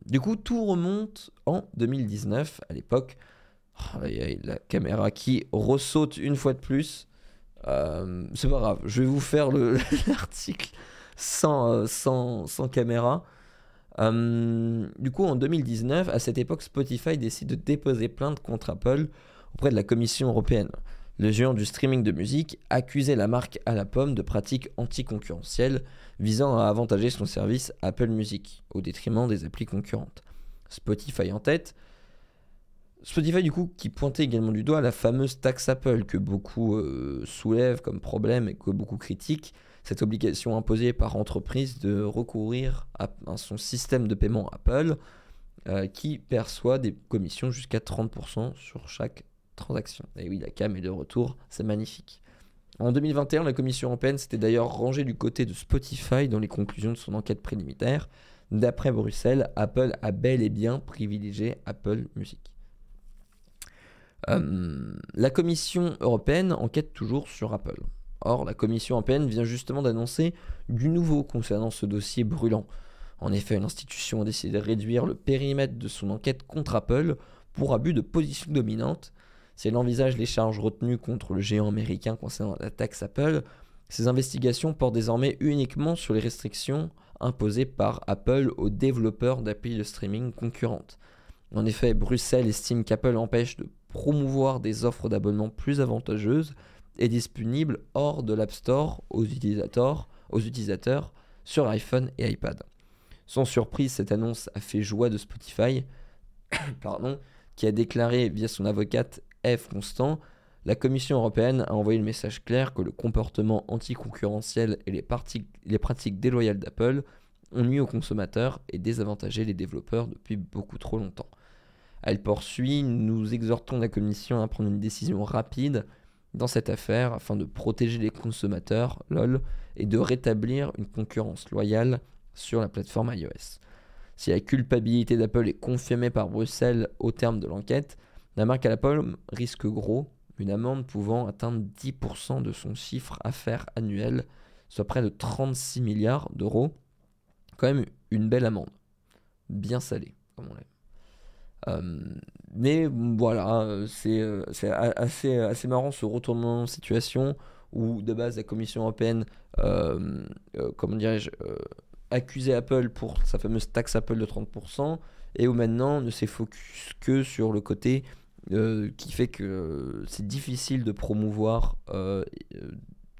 Du coup, tout remonte en 2019. À l'époque, il y a la caméra qui ressaute une fois de plus. C'est pas grave, je vais vous faire l'article sans caméra. Du coup, en 2019, à cette époque, Spotify décide de déposer plainte contre Apple auprès de la Commission européenne. Le géant du streaming de musique accusait la marque à la pomme de pratiques anticoncurrentielles visant à avantager son service Apple Music au détriment des applis concurrentes. Spotify en tête. Spotify du coup qui pointait également du doigt la fameuse taxe Apple que beaucoup soulèvent comme problème et que beaucoup critiquent, cette obligation imposée par entreprise de recourir à son système de paiement Apple qui perçoit des commissions jusqu'à 30% sur chaque transaction. Et oui, la cam est de retour, c'est magnifique. En 2021, la Commission européenne s'était d'ailleurs rangée du côté de Spotify dans les conclusions de son enquête préliminaire. D'après Bruxelles, Apple a bel et bien privilégié Apple Music. La Commission européenne enquête toujours sur Apple. Or, la Commission européenne vient justement d'annoncer du nouveau concernant ce dossier brûlant. En effet, l'institution a décidé de réduire le périmètre de son enquête contre Apple pour abus de position dominante. Si elle envisage les charges retenues contre le géant américain concernant la taxe Apple, ces investigations portent désormais uniquement sur les restrictions imposées par Apple aux développeurs d'applis de streaming concurrentes. En effet, Bruxelles estime qu'Apple empêche de promouvoir des offres d'abonnement plus avantageuses et disponibles hors de l'App Store aux utilisateurs sur iPhone et iPad. Sans surprise, cette annonce a fait joie de Spotify, qui a déclaré via son avocate F. Constant, la Commission européenne a envoyé le message clair que le comportement anticoncurrentiel et les pratiques déloyales d'Apple ont nuit aux consommateurs et désavantagé les développeurs depuis beaucoup trop longtemps. Elle poursuit, nous exhortons la Commission à prendre une décision rapide dans cette affaire afin de protéger les consommateurs, et de rétablir une concurrence loyale sur la plateforme iOS. Si la culpabilité d'Apple est confirmée par Bruxelles au terme de l'enquête, la marque à la pomme risque gros, une amende pouvant atteindre 10% de son chiffre d'affaires annuel, soit près de 36 milliards d'euros. Quand même une belle amende, bien salée, comme on l'aime. Mais voilà, c'est assez marrant ce retournement de situation où de base la Commission européenne, accusait Apple pour sa fameuse taxe Apple de 30%, et où maintenant ne s'est focus que sur le côté qui fait que c'est difficile de promouvoir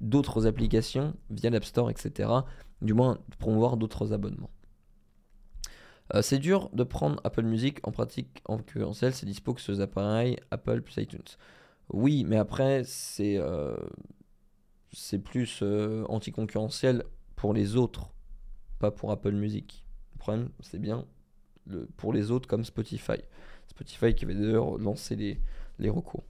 d'autres applications via l'App Store, etc. Du moins, de promouvoir d'autres abonnements. C'est dur de prendre Apple Music en pratique en concurrentielle, c'est dispo que sur les appareils Apple plus iTunes. Oui, mais après, c'est plus anticoncurrentiel pour les autres, pas pour Apple Music. Le problème, c'est bien pour les autres comme Spotify. Spotify qui va d'ailleurs lancer les recours.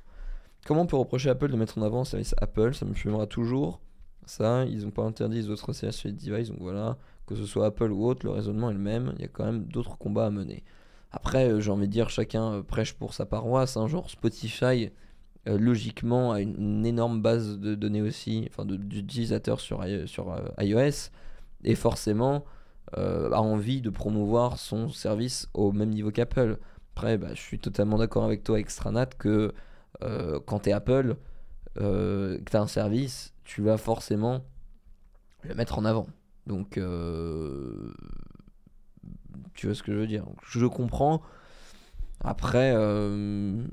Comment on peut reprocher à Apple de mettre en avant un service Apple? Ça me fumera toujours. Ça, ils n'ont pas interdit les autres services sur les devices, donc voilà. Que ce soit Apple ou autre, le raisonnement est le même. Il y a quand même d'autres combats à mener. Après, j'ai envie de dire, chacun prêche pour sa paroisse. Genre Spotify, logiquement, a une énorme base de données aussi, enfin d'utilisateurs sur iOS, et forcément a envie de promouvoir son service au même niveau qu'Apple. Après, je suis totalement d'accord avec toi, Extranat, que quand tu es Apple, que tu as un service, tu vas forcément le mettre en avant. Donc, tu vois ce que je veux dire. Je comprends. Après,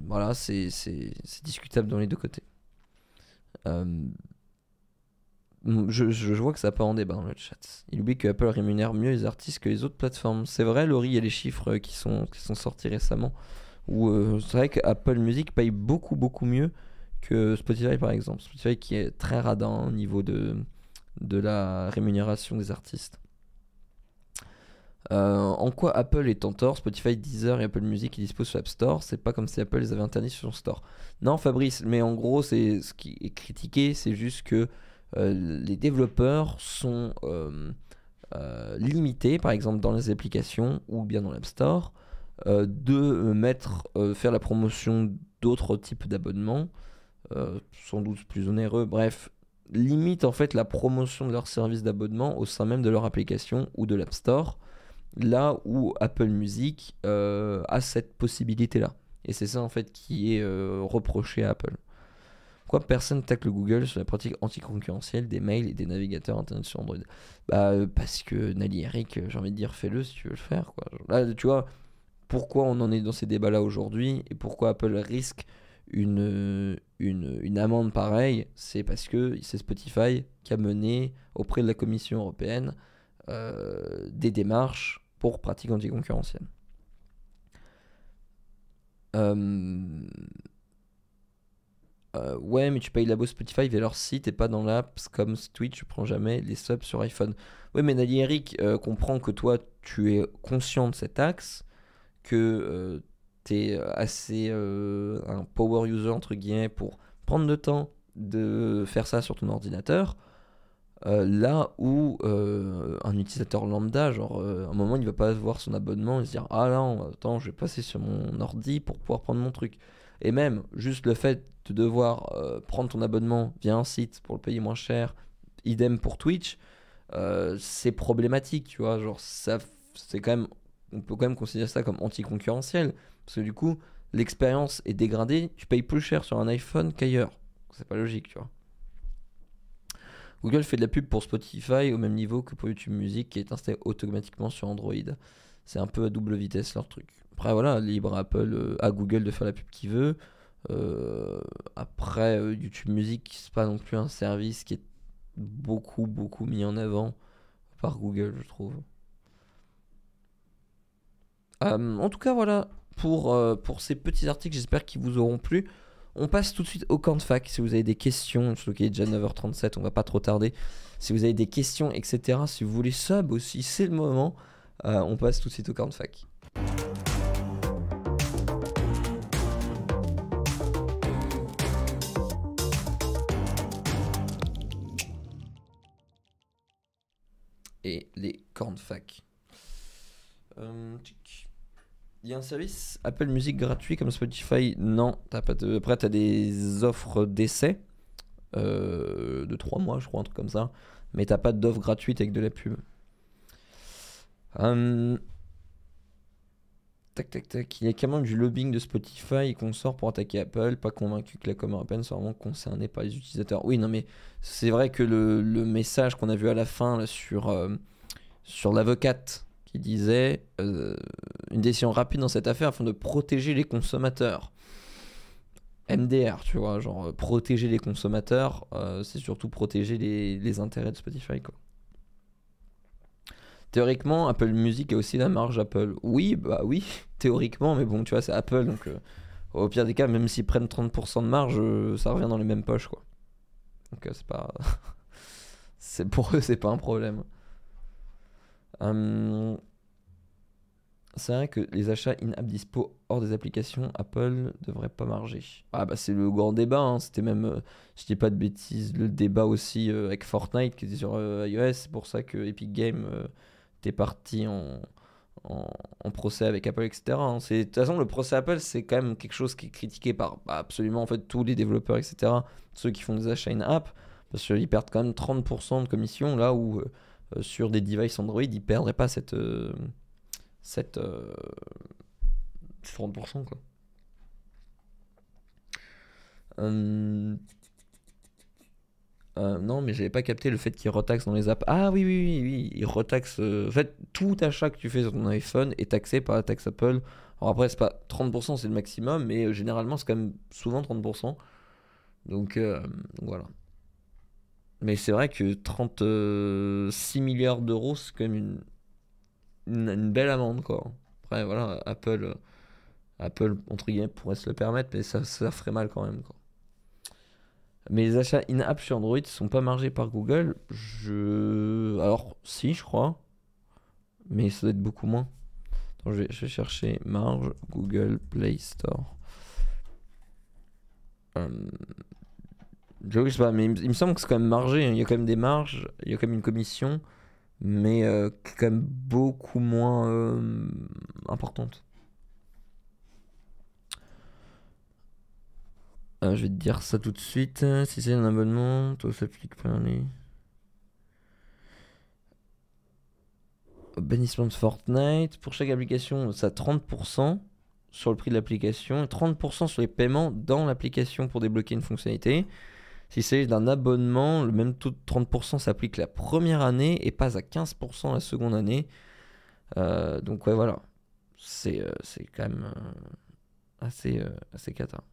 voilà, c'est discutable dans les deux côtés. Je vois que ça part en débat dans le chat. Il oublie que Apple rémunère mieux les artistes que les autres plateformes. C'est vrai, Laurie, il y a les chiffres qui sont sortis récemment. Où c'est vrai qu'Apple Music paye beaucoup mieux que Spotify, par exemple. Spotify qui est très radin au niveau de la rémunération des artistes. En quoi Apple est en tort? Spotify, Deezer et Apple Music qui disposent sur l'App Store. C'est pas comme si Apple les avait interdits sur son store. Non, Fabrice, mais en gros, c'est ce qui est critiqué, c'est juste que les développeurs sont limités, par exemple dans les applications ou bien dans l'App Store, de faire la promotion d'autres types d'abonnements, sans doute plus onéreux. Bref, limite en fait la promotion de leur service d'abonnement au sein même de leur application ou de l'App Store, là où Apple Music a cette possibilité-là. Et c'est ça en fait qui est reproché à Apple. Pourquoi personne tacle Google sur la pratique anticoncurrentielle des mails et des navigateurs internet sur Android? Parce que Nali Eric, j'ai envie de dire, fais-le si tu veux le faire, quoi. Là, tu vois, pourquoi on en est dans ces débats-là aujourd'hui et pourquoi Apple risque une une amende pareille, c'est parce que c'est Spotify qui a mené auprès de la Commission européenne des démarches pour pratiques anticoncurrentielles. Ouais, mais tu payes l'abo Spotify via leur site et pas dans l'app comme Twitch, je prends jamais les subs sur iPhone. Ouais, mais Nali Eric comprend que toi, tu es conscient de cet axe, que tu es assez un power user, entre guillemets, pour prendre le temps de faire ça sur ton ordinateur. Là où un utilisateur lambda, genre à un moment il va pas voir son abonnement et se dire ah non, attends, je vais passer sur mon ordi pour pouvoir prendre mon truc. Et même juste le fait de devoir prendre ton abonnement via un site pour le payer moins cher, idem pour Twitch, c'est problématique, tu vois. Genre ça, c'est quand même, on peut quand même considérer ça comme anticoncurrentiel parce que du coup l'expérience est dégradée, tu payes plus cher sur un iPhone qu'ailleurs. C'est pas logique, tu vois. Google fait de la pub pour Spotify au même niveau que pour YouTube Music qui est installé automatiquement sur Android. C'est un peu à double vitesse leur truc. Après voilà, libre à Apple, à Google de faire la pub qu'il veut. Après YouTube Music, c'est pas non plus un service qui est beaucoup mis en avant par Google, je trouve. En tout cas voilà pour ces petits articles, j'espère qu'ils vous auront plu. On passe tout de suite au camp de fac. Si vous avez des questions, surtout qu'il est déjà 9h37, on va pas trop tarder. Si vous avez des questions, etc., si vous voulez sub aussi, c'est le moment. On passe tout de suite au camp de fac. Et les camps de fac. Il y a un service Apple Music gratuit comme Spotify. Non, t'as pas de... Après, tu as des offres d'essai de 3 mois, je crois, un truc comme ça. Mais t'as pas d'offre gratuite avec de la pub. Tac. Il y a quand même du lobbying de Spotify qu'on sort pour attaquer Apple. Pas convaincu que la Commission européenne soit vraiment concernée par les utilisateurs. Oui, non, mais c'est vrai que le message qu'on a vu à la fin là, sur l'avocate qui disait une décision rapide dans cette affaire afin de protéger les consommateurs. MDR, tu vois, genre protéger les consommateurs, c'est surtout protéger les intérêts de Spotify, quoi. Théoriquement, Apple Music a aussi la marge Apple. Oui, bah oui, théoriquement, mais bon, tu vois, c'est Apple, donc au pire des cas, même s'ils prennent 30% de marge, ça revient dans les mêmes poches, quoi. Donc c'est pas... c'est pour eux, c'est pas un problème. C'est vrai que les achats in-app dispo hors des applications Apple devraient pas marger. Ah bah c'est le grand débat, hein. C'était même, je dis pas de bêtises, le débat aussi avec Fortnite qui était sur iOS. C'est pour ça que Epic Games était parti en procès avec Apple, etc. hein. De toute façon, le procès Apple, c'est quand même quelque chose qui est critiqué par absolument en fait, tous les développeurs, etc. Ceux qui font des achats in-app, parce qu'ils perdent quand même 30% de commission, là où sur des devices Android, ils perdraient pas cette 30% quoi. Non, mais j'avais pas capté le fait qu'ils retaxent dans les apps. Ah oui, ils retaxent. En fait, tout achat que tu fais sur ton iPhone est taxé par la taxe Apple. Alors après, c'est pas 30%, c'est le maximum, mais généralement, c'est quand même souvent 30%. Donc voilà. Mais c'est vrai que 36 milliards d'euros, c'est quand même une belle amende, quoi. Après, voilà, Apple, entre guillemets, pourrait se le permettre, mais ça ferait mal quand même, quoi. Mais les achats in-app sur Android sont pas margés par Google. Alors, si, je crois. Mais ça doit être beaucoup moins. Attends, je vais chercher marge Google Play Store. Je sais pas, mais il me semble que c'est quand même margé. Il y a quand même des marges, il y a quand même une commission, mais qui est quand même beaucoup moins importante. Je vais te dire ça tout de suite. Si c'est un abonnement, tout s'applique pas l'année. Bannissement de Fortnite. Pour chaque application, ça a 30% sur le prix de l'application et 30% sur les paiements dans l'application pour débloquer une fonctionnalité. S'il s'agit d'un abonnement, le même taux de 30% s'applique la première année et passe à 15% la seconde année. Donc ouais, voilà. C'est quand même assez cata.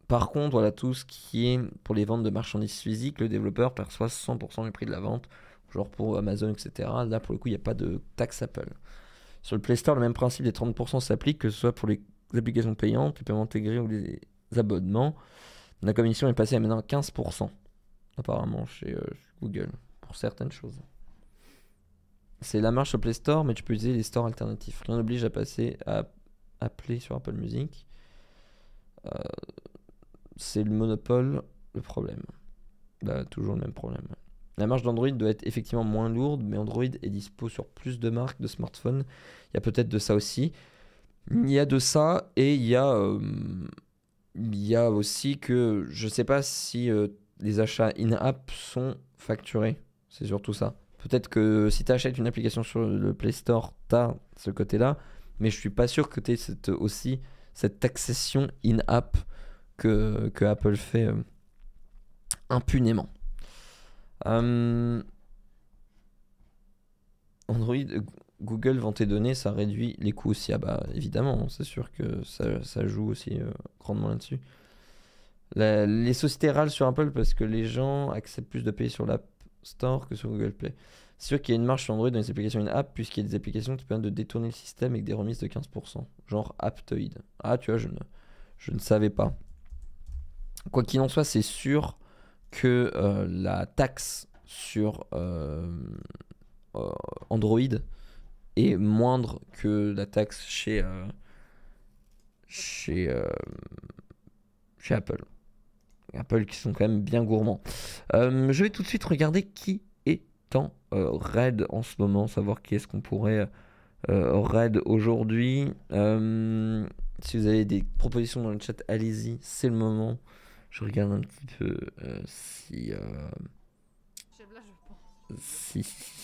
Par contre, voilà, tout ce qui est pour les ventes de marchandises physiques, le développeur perçoit 100% du prix de la vente, genre pour Amazon, etc. Là, pour le coup, il n'y a pas de taxe Apple. Sur le Play Store, le même principe des 30% s'applique, que ce soit pour les applications payantes, les paiements intégrés ou les abonnements. La commission est passée à maintenant 15%, apparemment, chez Google, pour certaines choses. C'est la marche au Play Store, mais tu peux utiliser les stores alternatifs. Rien n'oblige à passer à appeler sur Apple Music. C'est le monopole, le problème. Bah, toujours le même problème. La marge d'Android doit être effectivement moins lourde, mais Android est dispo sur plus de marques de smartphones. Il y a peut-être de ça aussi. Il y a de ça, et il y a aussi que je sais pas si les achats in-app sont facturés. C'est surtout ça. Peut-être que si tu achètes une application sur le Play Store, tu as ce côté-là, mais je suis pas sûr que tu aies aussi cette taxation in-app que Apple fait impunément. Android, Google vend tes données, ça réduit les coûts aussi. Ah bah évidemment, c'est sûr que ça joue aussi grandement là-dessus. Les sociétés râlent sur Apple parce que les gens acceptent plus de payer sur l'App Store que sur Google Play. C'est sûr qu'il y a une marge sur Android dans les applications in-app, puisqu'il y a des applications qui permettent de détourner le système avec des remises de 15%, genre Aptoid. Ah, tu vois, je ne savais pas. Quoi qu'il en soit, c'est sûr que la taxe sur Android est moindre que la taxe chez Apple. Apple qui sont quand même bien gourmands. Je vais tout de suite regarder qui est en raid en ce moment, savoir qui est-ce qu'on pourrait raid aujourd'hui. Si vous avez des propositions dans le chat, allez-y, c'est le moment. Je regarde un petit peu si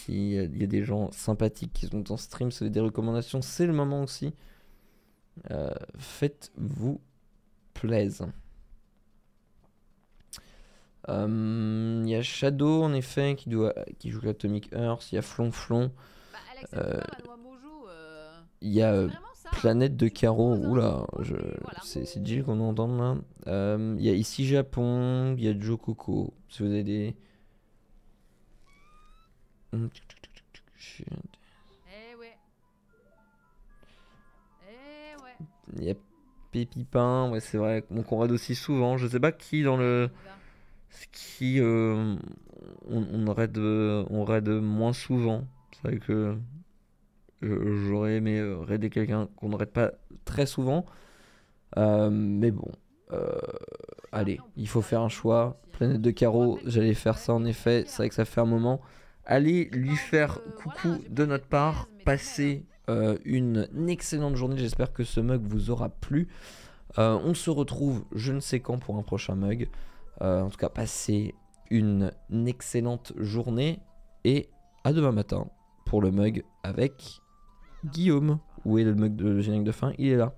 il y a des gens sympathiques qui sont en stream, c'est des recommandations, c'est le moment aussi. Faites-vous plaisir. Il y a Shadow en effet qui joue Atomic Earth, il y a Flonflon, il y a Planète de Carreau, oula, c'est Jill qu'on entend là. Il y a ici Japon, il y a Joe Coco, si vous avez des... Il y a Pépipin, ouais c'est vrai, donc on raid aussi souvent, je sais pas qui dans le... Qui on raid moins souvent, c'est vrai que j'aurais aimé raider quelqu'un qu'on ne raid pas très souvent, mais bon, allez, il faut faire un choix. Planète de Carreau, j'allais faire ça en effet, c'est vrai que ça fait un moment. Allez lui faire coucou de notre part, passez une excellente journée, j'espère que ce mug vous aura plu. On se retrouve je ne sais quand pour un prochain mug. En tout cas, passez une excellente journée et à demain matin pour le mug avec Guillaume. Où est le mug de générique de fin? Il est là.